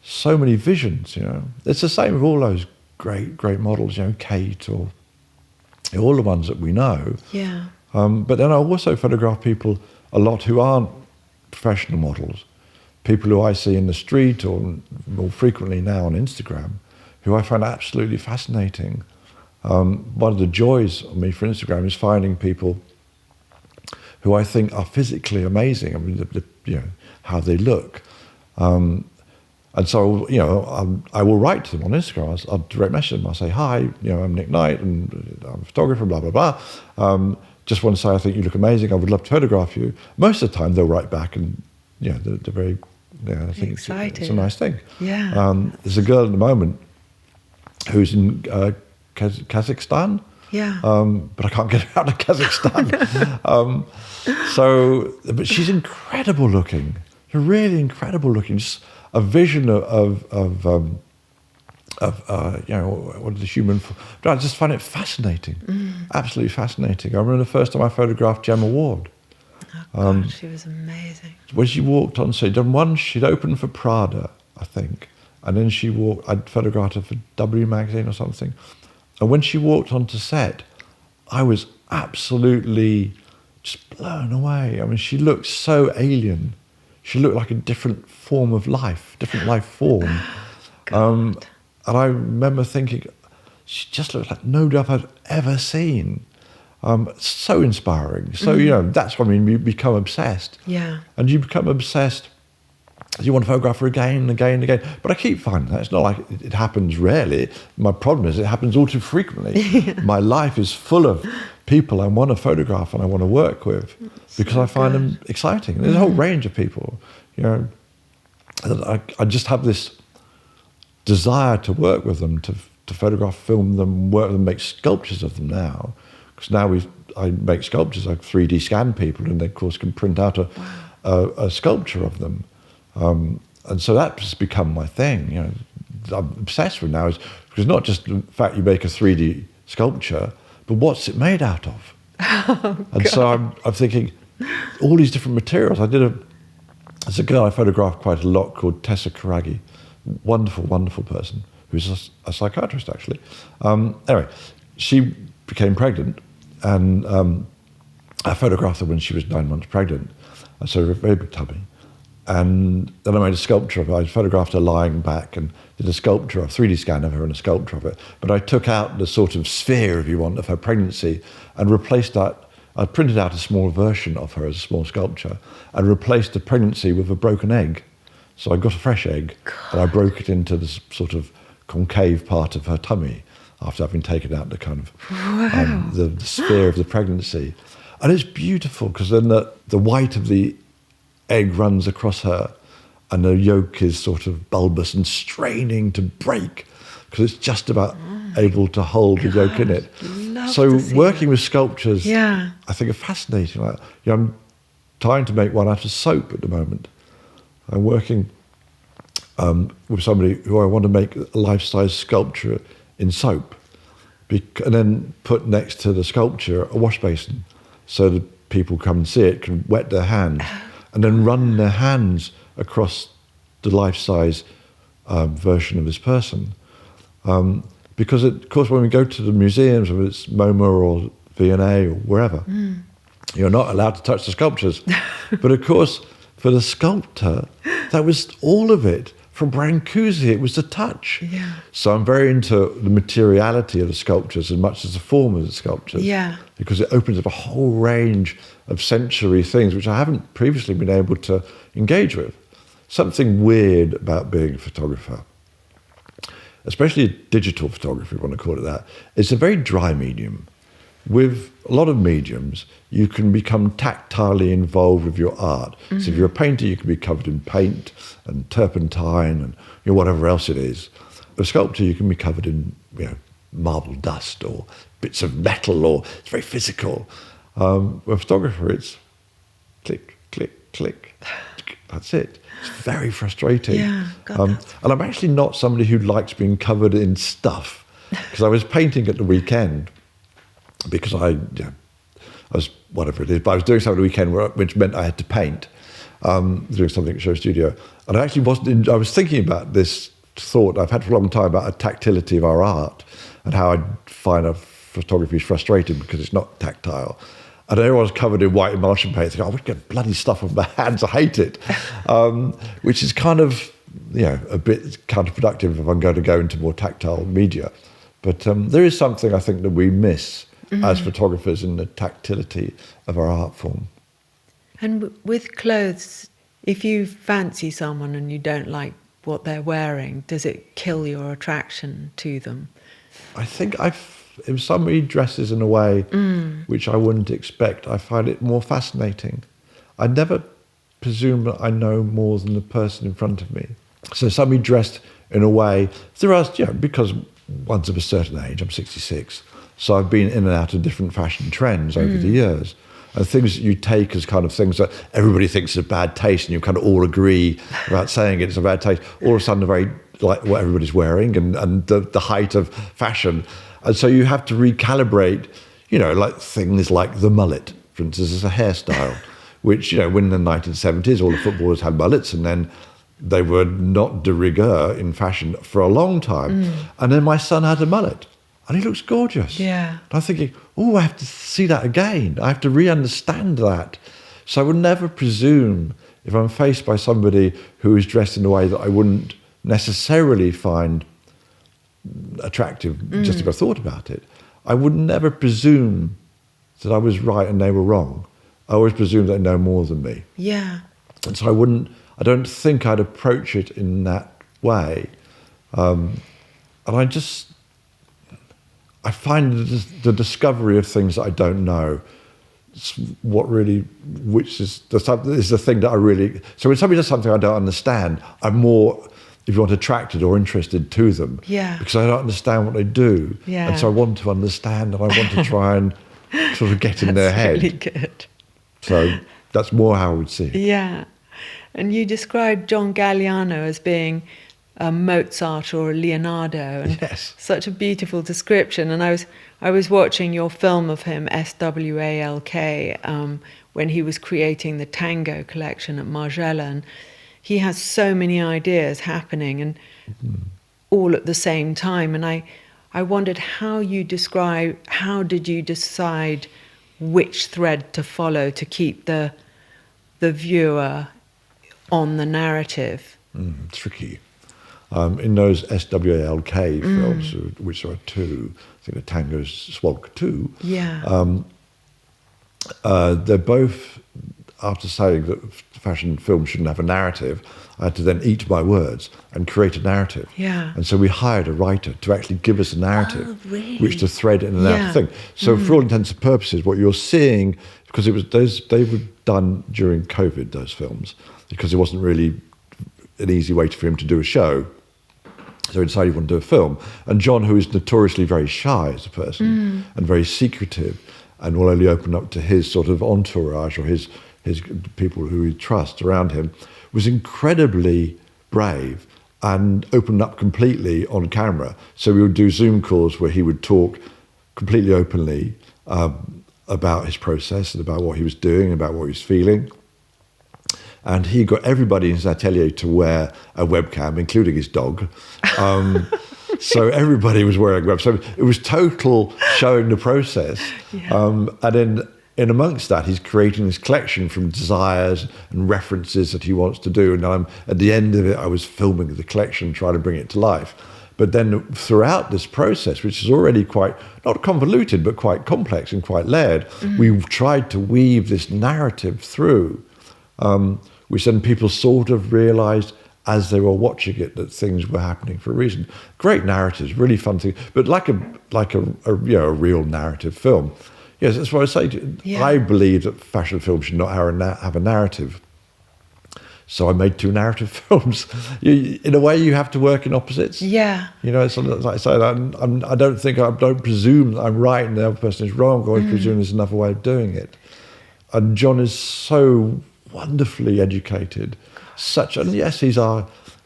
so many visions. It's the same with all those great models. Kate or all the ones that we know. Yeah. But then I also photograph people a lot who aren't professional models, people who I see in the street or more frequently now on Instagram, who I find absolutely fascinating. One of the joys of me for Instagram is finding people who I think are physically amazing. I mean, how they look. And so, I will write to them on Instagram. I'll direct message them. I'll say, hi, I'm Nicknight, and I'm a photographer, blah, blah, blah. Just want to say, I think you look amazing. I would love to photograph you. Most of the time, they'll write back, and they're very, I think it's a nice thing. Yeah. There's a girl at the moment who's in Kazakhstan. Yeah. But I can't get her out of Kazakhstan. But she's incredible looking. Really incredible looking. Just a vision of what is the human. I just find it fascinating. Absolutely fascinating. I remember the first time I photographed Gemma Ward. Oh God, she was amazing. When she walked on stage, she'd opened for Prada, I think. And then I'd photographed her for W magazine or something. And when she walked onto set, I was absolutely just blown away. I mean, she looked so alien. She looked like a different form of life, different life form. And I remember thinking, she just looked like no dove I've ever seen. So inspiring. So, that's what I mean, you become obsessed. Yeah. And you become obsessed. You want to photograph her again and again and again. But I keep finding that. It's not like it happens rarely. My problem is it happens all too frequently. My life is full of people I want to photograph and I want to work with because I find them exciting. There's a whole range of people. I just have this desire to work with them, to photograph, film them, work with them, make sculptures of them now. Because now I make sculptures, I 3D scan people and they, of course, can print out a sculpture of them. And so that's become my thing. I'm obsessed with now is because not just the fact you make a 3D sculpture, but what's it made out of? And so I'm thinking all these different materials. There's a girl I photographed quite a lot called Tessa Karagi, wonderful, wonderful person who's a psychiatrist actually. Anyway, she became pregnant, and I photographed her when she was 9 months pregnant, and so a very big tummy. And then I made a sculpture of her. I photographed her lying back and did a sculpture, a 3D scan of her and a sculpture of it. But I took out the sort of sphere, if you want, of her pregnancy and replaced that. I printed out a small version of her as a small sculpture and replaced the pregnancy with a broken egg. So I got a fresh egg and I broke it into this sort of concave part of her tummy after having taken out the kind of the sphere of the pregnancy. And it's beautiful because then the white of the egg runs across her and the yolk is sort of bulbous and straining to break because it's just about able to hold the yolk in it. So working with sculptures, I think are fascinating. I'm trying to make one out of soap at the moment. I'm working with somebody who I want to make a life-size sculpture in soap and then put next to the sculpture a wash basin so that people come and see it, can wet their hands and then run their hands across the life-size version of this person. Because, of course, when we go to the museums, whether it's MoMA or V&A or wherever, you're not allowed to touch the sculptures. But, of course, for the sculptor, that was all of it. from Brancusi, it was the touch. Yeah. So I'm very into the materiality of the sculptures as much as the form of the sculptures. Yeah. Because it opens up a whole range of sensory things which I haven't previously been able to engage with. Something weird about being a photographer, especially digital photography, if you want to call it that. It's a very dry medium. With a lot of mediums, you can become tactilely involved with your art. Mm-hmm. So if you're a painter, you can be covered in paint and turpentine and whatever else it is. A sculptor, you can be covered in marble dust or bits of metal, or it's very physical. With a photographer, it's click, click, click. That's it. It's very frustrating. Yeah, and I'm actually not somebody who likes being covered in stuff, because I was painting at the weekend. Because I was, whatever it is, but I was doing something at the weekend which meant I had to paint, doing something at SHOWstudio. And I actually I was thinking about this thought I've had for a long time about a tactility of our art and how I find our photography is frustrating because it's not tactile. And everyone's covered in white emulsion paint, thinking, oh, we get bloody stuff on my hands, I hate it. Which is kind of, a bit counterproductive if I'm going to go into more tactile media. But there is something I think that we miss as photographers in the tactility of our art form. And with clothes, if you fancy someone and you don't like what they're wearing, does it kill your attraction to them? I think if somebody dresses in a way which I wouldn't expect, I find it more fascinating. I never presume that I know more than the person in front of me. So somebody dressed in a way, there are, because one's of a certain age, I'm 66, so I've been in and out of different fashion trends over the years. And things that you take as kind of things that everybody thinks is a bad taste, and you kind of all agree about saying it's a bad taste, all of a sudden are very like what everybody's wearing and the height of fashion. And so you have to recalibrate, like things like the mullet, for instance, as a hairstyle, which, when in the 1970s, all the footballers had mullets, and then they were not de rigueur in fashion for a long time. And then my son had a mullet, and he looks gorgeous. Yeah. And I'm thinking, I have to see that again. I have to re-understand that. So I would never presume, if I'm faced by somebody who is dressed in a way that I wouldn't necessarily find attractive just if I thought about it, I would never presume that I was right and they were wrong. I always presume they know more than me. Yeah. And so I don't think I'd approach it in that way. And I find the discovery of things that I don't know, which is the thing that I really... So when somebody does something I don't understand, I'm more, if you want, attracted or interested to them. Yeah. Because I don't understand what they do. Yeah. And so I want to understand, and I want to try and sort of get in their head. That's really good. So that's more how I would see it. Yeah. And you described John Galliano as being a Mozart or a Leonardo, and yes. Such a beautiful description. And I was watching your film of him, SWALK, when he was creating the tango collection at Margiela, and he has so many ideas happening and all at the same time. And I wondered how did you decide which thread to follow to keep the viewer on the narrative? Tricky. In those SWALK films, which are two, I think the tango's SWALK 2, they're both, after saying that fashion film shouldn't have a narrative, I had to then eat my words and create a narrative. Yeah. And so we hired a writer to actually give us a narrative, which to thread in and out of the thing. So for all intents and purposes, what you're seeing, because they were done during COVID, those films, because it wasn't really an easy way for him to do a show. So he decided he wanted to do a film. And John, who is notoriously very shy as a person and very secretive, and will only open up to his sort of entourage or his people who he trusts around him, was incredibly brave and opened up completely on camera. So we would do Zoom calls where he would talk completely openly about his process and about what he was doing, about what he was feeling. And he got everybody in his atelier to wear a webcam, including his dog. So everybody was wearing a webcam. So it was total showing the process. Yeah. And then in amongst that, he's creating this collection from desires and references that he wants to do. And at the end of it, I was filming the collection, trying to bring it to life. But then throughout this process, which is already quite, not convoluted, but quite complex and quite layered, we've tried to weave this narrative through, which then people sort of realized as they were watching it that things were happening for a reason. Great narratives, really fun thing, but like a real narrative film. Yes, that's what I say to you. Yeah. I believe that fashion film should not have a narrative. So I made 2 narrative films. In a way, you have to work in opposites. Yeah. You know, it's like I say, I don't presume that I'm right and the other person is wrong, or I presume there's another way of doing it. And John is so wonderfully educated. And yes,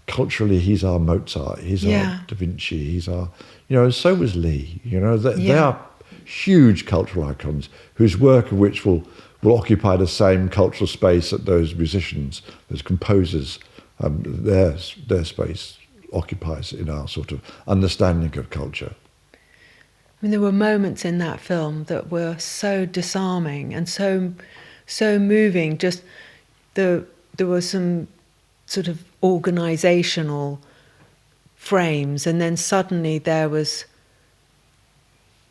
culturally, he's our Mozart, he's our Da Vinci, he's our, and so was Lee. They are huge cultural icons whose work of which will occupy the same cultural space that those musicians, those composers, their space occupies in our sort of understanding of culture. I mean, there were moments in that film that were so disarming and so moving. Just there were some sort of organizational frames, and then suddenly there was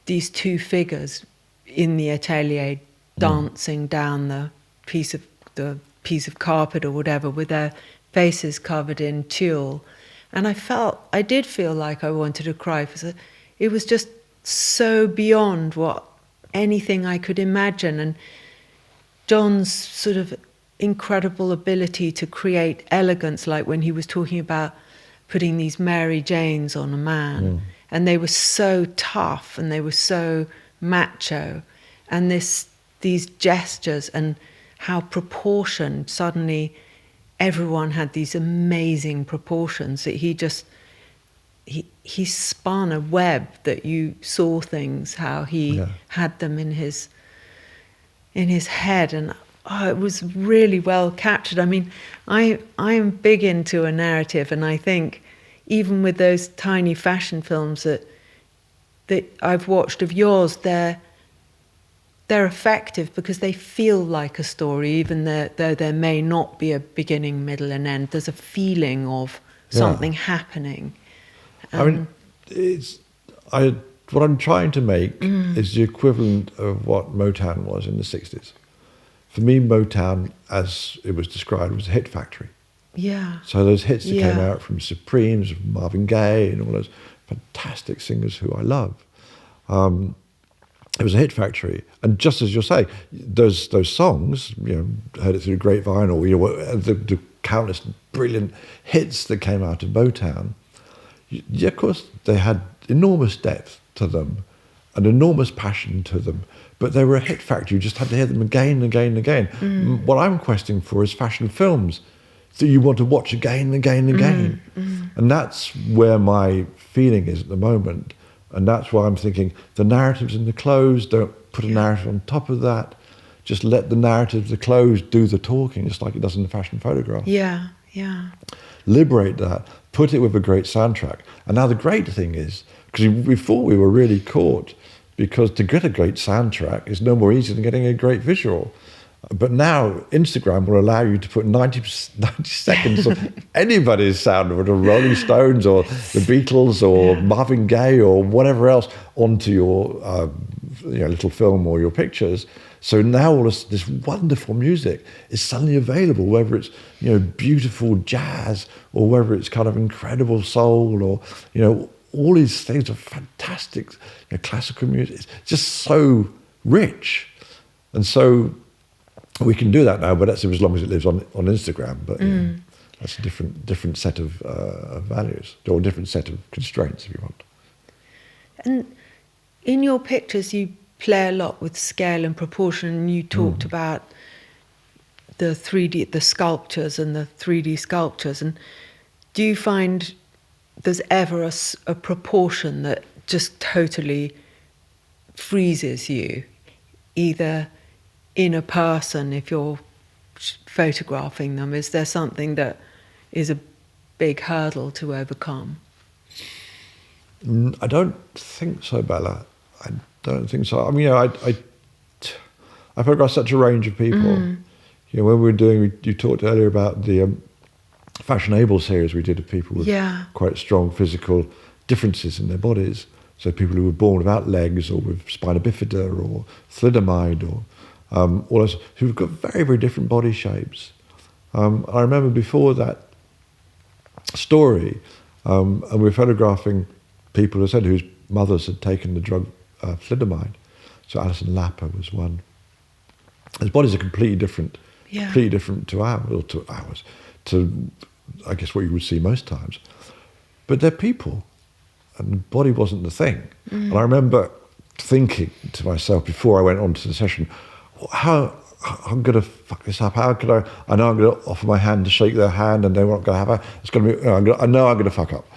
these 2 figures in the atelier dancing down the piece of carpet or whatever, with their faces covered in tulle, and I did feel like I wanted to cry, because it was just so beyond what anything I could imagine. And John's sort of incredible ability to create elegance, like when he was talking about putting these Mary Janes on a man, and they were so tough and they were so macho, and these gestures and how proportioned, suddenly everyone had these amazing proportions that he spun a web that you saw things, how he had them in his head, and it was really well captured. I mean, I am big into a narrative, and I think even with those tiny fashion films that I've watched of yours, they're effective because they feel like a story, even though there may not be a beginning, middle, and end. There's a feeling of something happening. I mean, what I'm trying to make is the equivalent of what Motown was in the 60s. For me, Motown, as it was described, was a hit factory. Yeah. So those hits that came out from Supremes, from Marvin Gaye, and all those fantastic singers who I love. It was a hit factory, and just as you're saying, those songs, heard it through the grapevine, or the countless brilliant hits that came out of Motown. Of course, they had enormous depth to them, an enormous passion to them, but they were a hit factory. You just had to hear them again and again and again. What I'm questing for is fashion films that you want to watch again and again and again. And that's where my feeling is at the moment. And that's why I'm thinking the narratives in the clothes, don't put a narrative on top of that. Just let the narrative of the clothes do the talking, just like it does in the fashion photograph. Yeah. Liberate that, put it with a great soundtrack. And now the great thing is, because before we were really caught, because to get a great soundtrack is no more easy than getting a great visual. But now Instagram will allow you to put 90 seconds of anybody's sound, or the Rolling Stones or the Beatles or Marvin Gaye or whatever else, onto your little film or your pictures. So now all this wonderful music is suddenly available, whether it's beautiful jazz or whether it's kind of incredible soul, or all these things are fantastic. Classical music, it's just so rich, and so we can do that now. But that's as long as it lives on Instagram. But that's a different set of values, or a different set of constraints, if you want. And in your pictures, you play a lot with scale and proportion. And you talked about the 3D, the sculptures and the 3D sculptures. And do you find there's ever a proportion that just totally freezes you, either in a person, if you're photographing them? Is there something that is a big hurdle to overcome? I don't think so, Bella. I don't think so. I mean, I photographed such a range of people. You know, when we were doing, you talked earlier about the fashionable series we did of people with quite strong physical differences in their bodies. So people who were born without legs or with spina bifida or thalidomide or all those, who've got very, very different body shapes. I remember before that story, and we were photographing people, as I said, whose mothers had taken the drug thalidomide. So Alison Lapper was one. His bodies are completely different to ours, to I guess what you would see most times. But they're people, and the body wasn't the thing. And I remember thinking to myself before I went on to the session, how I'm going to fuck this up. How could I know I'm going to offer my hand to shake their hand, and they're not going to have it's going to be. I know I'm going to fuck up.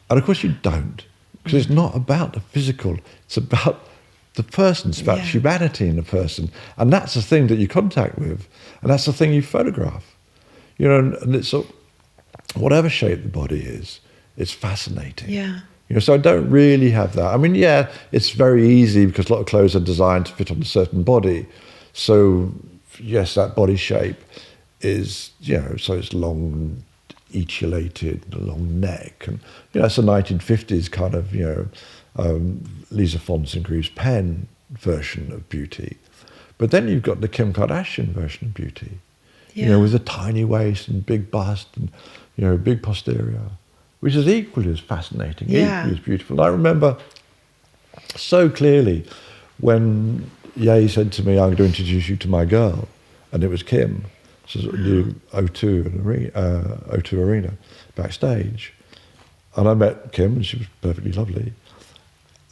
And of course you don't, because it's not about the physical. It's about the person. It's about humanity in the person, and that's the thing that you contact with, and that's the thing you photograph. You know, and it's whatever shape the body is, it's fascinating. Yeah. You know, so I don't really have that. I mean, yeah, it's very easy because a lot of clothes are designed to fit on a certain body. So, yes, that body shape is, you know, so it's long, etiolated, a long neck. And, you know, it's a 1950s kind of, you know, Lisa Fonsengruve's pen version of beauty. But then you've got the Kim Kardashian version of beauty, you know, with a tiny waist and big bust and, you know, big posterior, which is equally as fascinating, equally as beautiful. And I remember so clearly when Ye said to me, I'm going to introduce you to my girl, and it was Kim. This was new O2 Arena backstage. And I met Kim, and she was perfectly lovely.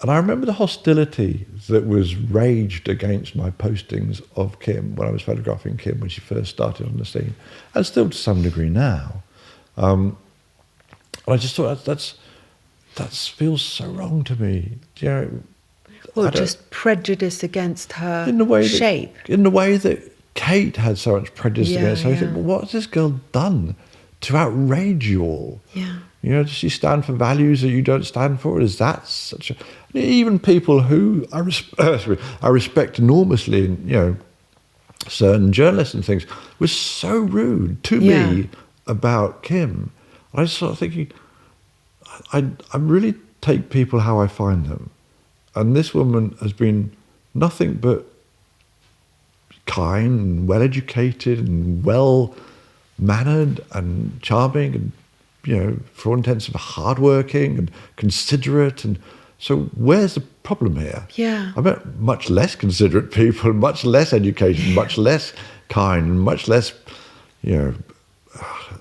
And I remember the hostility that was raged against my postings of Kim when I was photographing Kim when she first started on the scene, and still to some degree now. And I just thought that feels so wrong to me. You know, well, just prejudice against her shape. In the way that Kate had so much prejudice against her. I think, well, what has this girl done to outrage you all? Yeah. You know, does she stand for values that you don't stand for? Is that such a... Even people who I respect enormously, and, you know, certain journalists and things, were so rude to me about Kim. I was sort of thinking, I really take people how I find them. And this woman has been nothing but kind and well-educated and well-mannered and charming and, you know, for all intents and hardworking and considerate. And so where's the problem here? Yeah. I met much less considerate people, much less educated, much less kind, much less, you know,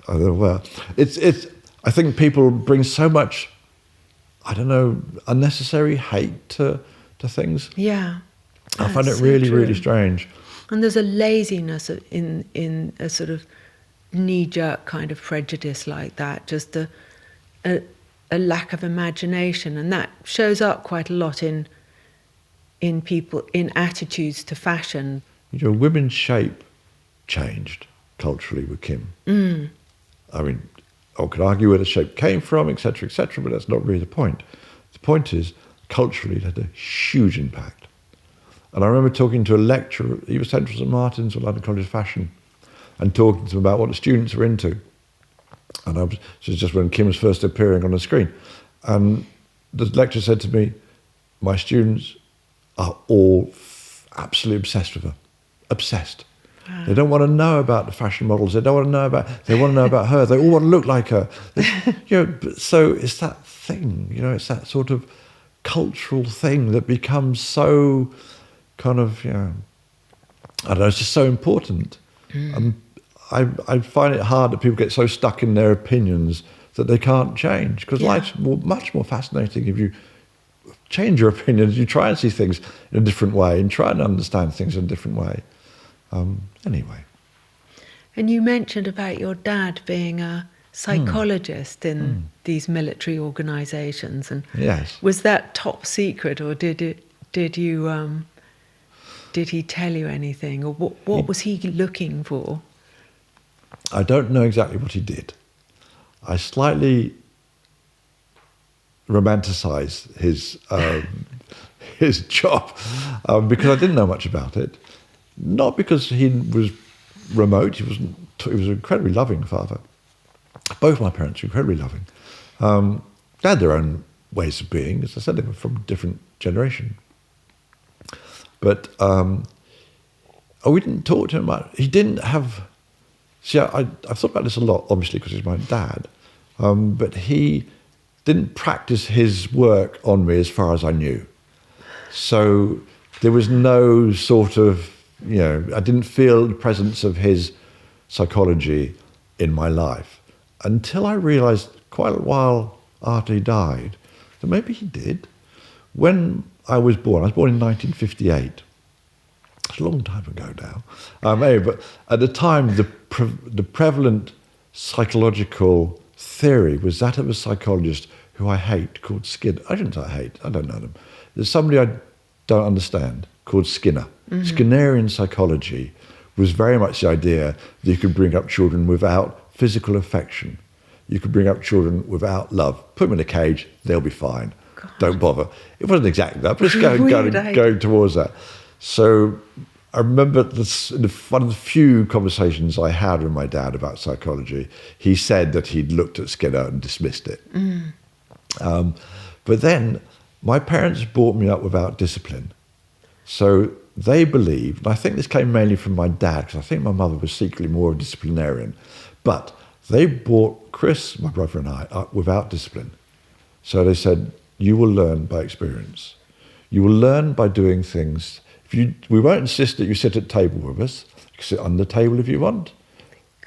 I don't know, well, I think people bring so much, I don't know, unnecessary hate to things. Yeah. I find it really, really strange. And there's a laziness in a sort of knee-jerk kind of prejudice like that, just a lack of imagination, and that shows up quite a lot in people, in attitudes to fashion. You know, women's shape changed culturally with Kim. I mean, I could argue where the shape came from, etc., but that's not really the point. The point is, culturally, it had a huge impact. And I remember talking to a lecturer, he was Central St Martin's or London College of Fashion, and talking to them about what the students were into. And this was just when Kim was first appearing on the screen. And the lecturer said to me, my students are all absolutely obsessed with her. Obsessed. Wow. They don't want to know about the fashion models. They want to know about her. They all want to look like her. You know, so it's that thing, you know, it's that sort of cultural thing that becomes so kind of, you know, I don't know, it's just so important. I find it hard that people get so stuck in their opinions that they can't change, because life's much more fascinating if you change your opinions, you try and see things in a different way and try and understand things in a different way. Anyway. And you mentioned about your dad being a psychologist in these military organisations, and was that top secret, or did he tell you anything, or what was he looking for? I don't know exactly what he did. I slightly romanticise his job because I didn't know much about it. not because he was remote. He was an incredibly loving father. Both my parents were incredibly loving. They had their own ways of being. As I said, they were from a different generation. But we didn't talk to him much. He didn't have... See, I've thought about this a lot, obviously, because he's my dad. But he didn't practice his work on me as far as I knew. So there was no sort of, I didn't feel the presence of his psychology in my life until I realized quite a while after he died that maybe he did. When I was born in 1958. It's a long time ago now. Anyway, but at the time, the prevalent psychological theory was that of a psychologist who I hate called Skinner. I don't know them. There's somebody I don't understand called Skinner. Mm-hmm. Skinnerian psychology was very much the idea that you could bring up children without physical affection. You could bring up children without love. Put them in a cage, they'll be fine. God. Don't bother. It wasn't exactly that, but it's going towards that. So I remember one of the few conversations I had with my dad about psychology, he said that he'd looked at Skinner and dismissed it. Mm. But then my parents brought me up without discipline. So they believed, and I think this came mainly from my dad, because I think my mother was secretly more a disciplinarian, but they brought Chris, my brother, and I up without discipline. So they said, you will learn by experience. You will learn by doing things. We won't insist that you sit at table with us. You can sit under the table if you want.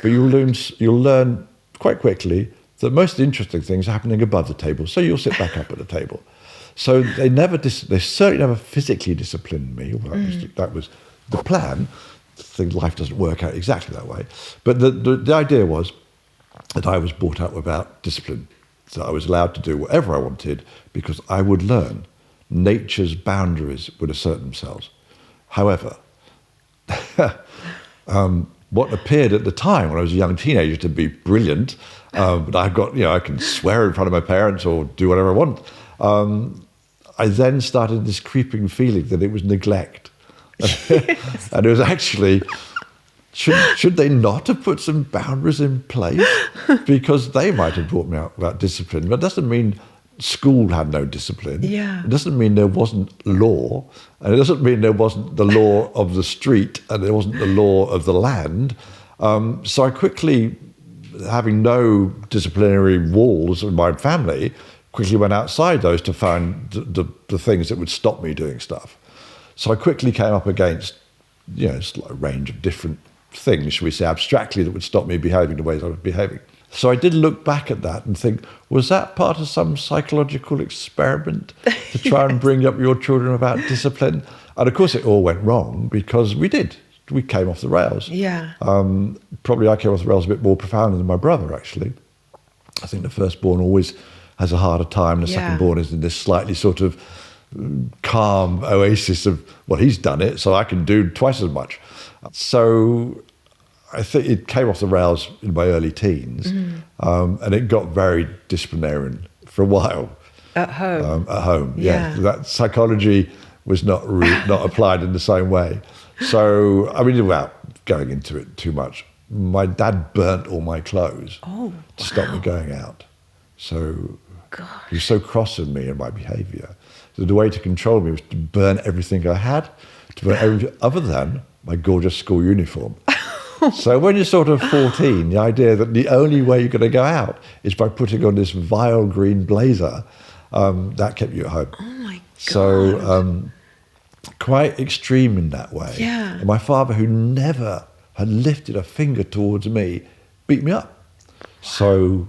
But you'll learn quite quickly that most of the interesting things are happening above the table, so you'll sit back up at the table. So they certainly never physically disciplined me. That was the plan. Life doesn't work out exactly that way. But the idea was that I was brought up without discipline. So I was allowed to do whatever I wanted because I would learn. Nature's boundaries would assert themselves. However, what appeared at the time when I was a young teenager to be brilliant, but I can swear in front of my parents or do whatever I want. I then started this creeping feeling that it was neglect. Yes. And it was actually, should they not have put some boundaries in place? Because they might have brought me out without discipline, but it doesn't mean school had no discipline. Yeah. It doesn't mean there wasn't law, and it doesn't mean there wasn't the law of the street, and there wasn't the law of the land. So I quickly, having no disciplinary walls in my family, quickly went outside those to find the things that would stop me doing stuff. So I quickly came up against, a range of different things, shall we say, abstractly, that would stop me behaving the ways I was behaving. So I did look back at that and think, was that part of some psychological experiment to try and bring up your children without discipline? And of course it all went wrong because we did. We came off the rails. Yeah. Probably I came off the rails a bit more profoundly than my brother, actually. I think the firstborn always has a harder time. The secondborn is in this slightly sort of calm oasis of, well, he's done it, so I can do twice as much. So I think it came off the rails in my early teens, and it got very disciplinarian for a while. At home? At home, yeah. That psychology was not applied in the same way. So, without going into it too much, my dad burnt all my clothes to stop me going out. So he was so cross with me and my behaviour. So the way to control me was to burn everything I had, to burn everything other than my gorgeous school uniform. So when you're sort of 14, the idea that the only way you're going to go out is by putting on this vile green blazer, that kept you at home. Oh my God. So quite extreme in that way. Yeah. And my father, who never had lifted a finger towards me, beat me up. So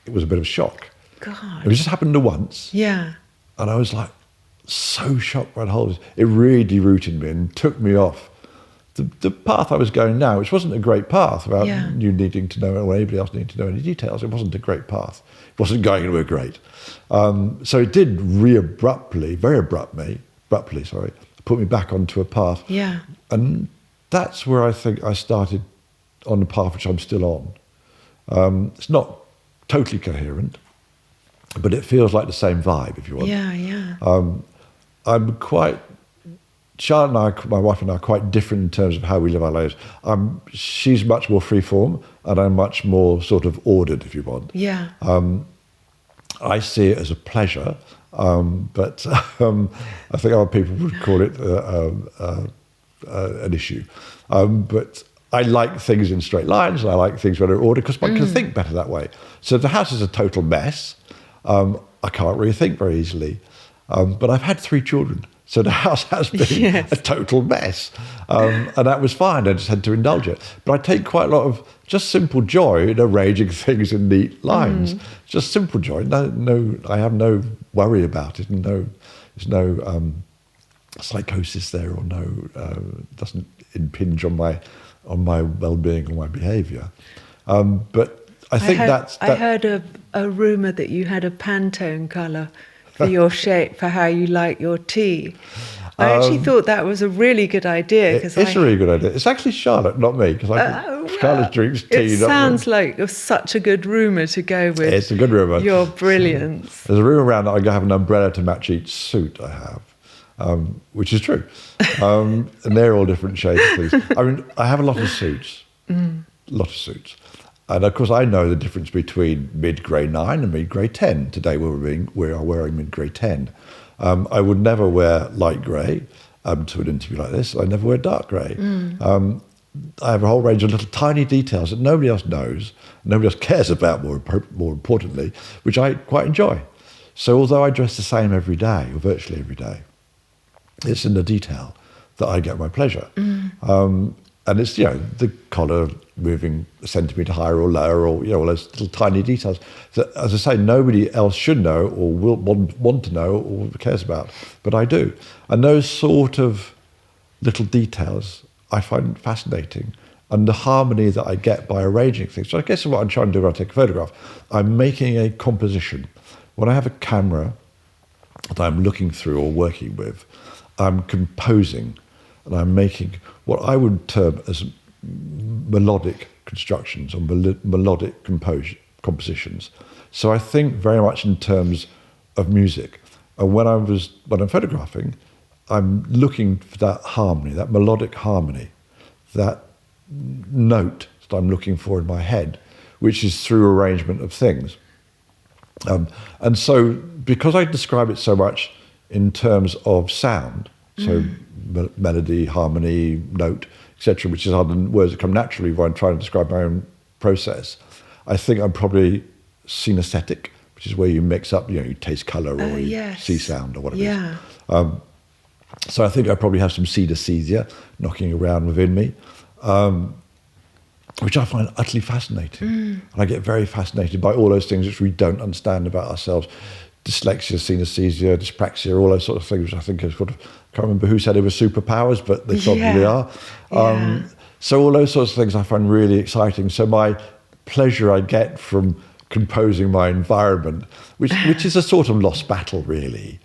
it was a bit of a shock. God. It just happened once. Yeah. And I was like so shocked by the whole. It really derooted me and took me off the path I was going now, which wasn't a great path without you needing to know or anybody else needing to know any details. It wasn't a great path. It wasn't going anywhere great. So it did very abruptly, put me back onto a path. Yeah. And that's where I think I started on the path which I'm still on. It's not totally coherent, but it feels like the same vibe, if you want. Yeah, yeah. I'm quite Charlotte and I, my wife and I, are quite different in terms of how we live our lives. She's much more freeform, and I'm much more sort of ordered, if you want. Yeah. I see it as a pleasure, but I think other people would call it an issue. But I like things in straight lines, and I like things when they're ordered because one can think better that way. So if the house is a total mess, I can't really think very easily. But I've had 3 children, so the house has been a total mess. And that was fine. I just had to indulge it. But I take quite a lot of just simple joy in arranging things in neat lines. Just simple joy. No, I have no worry about it, and there's no psychosis there, or doesn't impinge on my well-being or my behaviour. But I think I heard a rumour that you had a Pantone colour for your shape, for how you like your tea. I actually thought that was a really good idea. It's a really good idea. It's actually Charlotte, not me, because Charlotte drinks tea. It sounds like such a good rumour to go with. It's a good rumour. Your brilliance. There's a rumour around that I have an umbrella to match each suit I have, which is true. And they're all different shades of things. I mean, I have a lot of suits, And of course, I know the difference between mid-grey 9 and mid-grey 10. Today we are wearing mid-grey 10. I would never wear light grey to an interview like this. I never wear dark grey. I have a whole range of little tiny details that nobody else knows, nobody else cares about, more importantly, which I quite enjoy. So although I dress the same every day, or virtually every day, it's in the detail that I get my pleasure. And it's, the collar moving a centimetre higher or lower, or, all those little tiny details that, as I say, nobody else should know or will want to know or cares about, but I do. And those sort of little details I find fascinating, and the harmony that I get by arranging things. So I guess what I'm trying to do when I take a photograph, I'm making a composition. When I have a camera that I'm looking through or working with, I'm composing, and I'm making what I would term as melodic constructions or melodic compositions. So I think very much in terms of music. And when I'm photographing, I'm looking for that harmony, that melodic harmony, that note that I'm looking for in my head, which is through arrangement of things. And so because I describe it so much in terms of sound, so melody, harmony, note, etc., which is other words that come naturally when I'm trying to describe my own process, I think I'm probably synesthetic, which is where you mix up, you taste colour or you see sound or whatever it is. So I think I probably have some synesthesia knocking around within me, which I find utterly fascinating. And I get very fascinated by all those things which we don't understand about ourselves. Dyslexia, synesthesia, dyspraxia, all those sort of things, which I think is sort of, I can't remember who said they were superpowers, but they probably are. So all those sorts of things I find really exciting. So my pleasure I get from composing my environment, which is a sort of lost battle, really,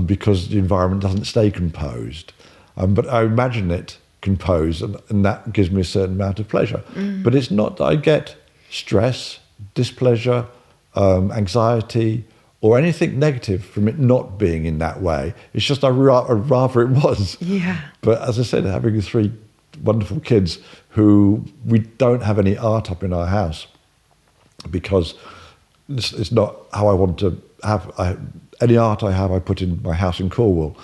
because the environment doesn't stay composed. But I imagine it composed, and that gives me a certain amount of pleasure. But it's not that I get stress, displeasure, anxiety, or anything negative from it not being in that way. It's just I'd rather it was. But as I said, having 3 wonderful kids who we don't have any art up in our house because it's not how I want to have. Any art I have, I put in my house in Cornwall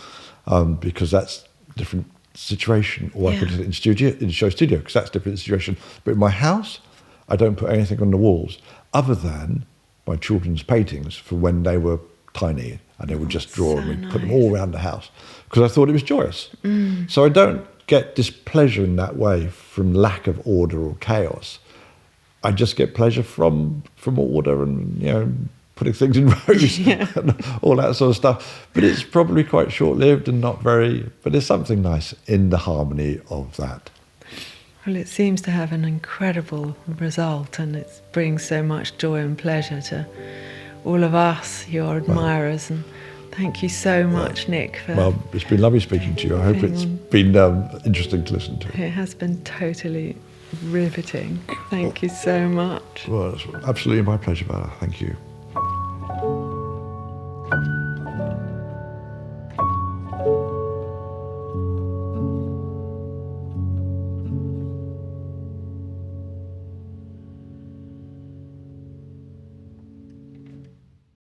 because that's a different situation. Or I put it in SHOWstudio because that's a different situation. But in my house, I don't put anything on the walls other than my children's paintings from when they were tiny, and they would just draw and we'd put them all around the house because I thought it was joyous. So I don't get displeasure in that way from lack of order or chaos. I just get pleasure from order and putting things in rows and all that sort of stuff. But it's probably quite short-lived and not very. But there's something nice in the harmony of that. Well, it seems to have an incredible result, and it brings so much joy and pleasure to all of us, your admirers. And thank you so much, Nick. Well, it's been lovely speaking to you. I hope it's been interesting to listen to. It has been totally riveting. Thank you so much. Well, it's absolutely my pleasure, Bella. Thank you.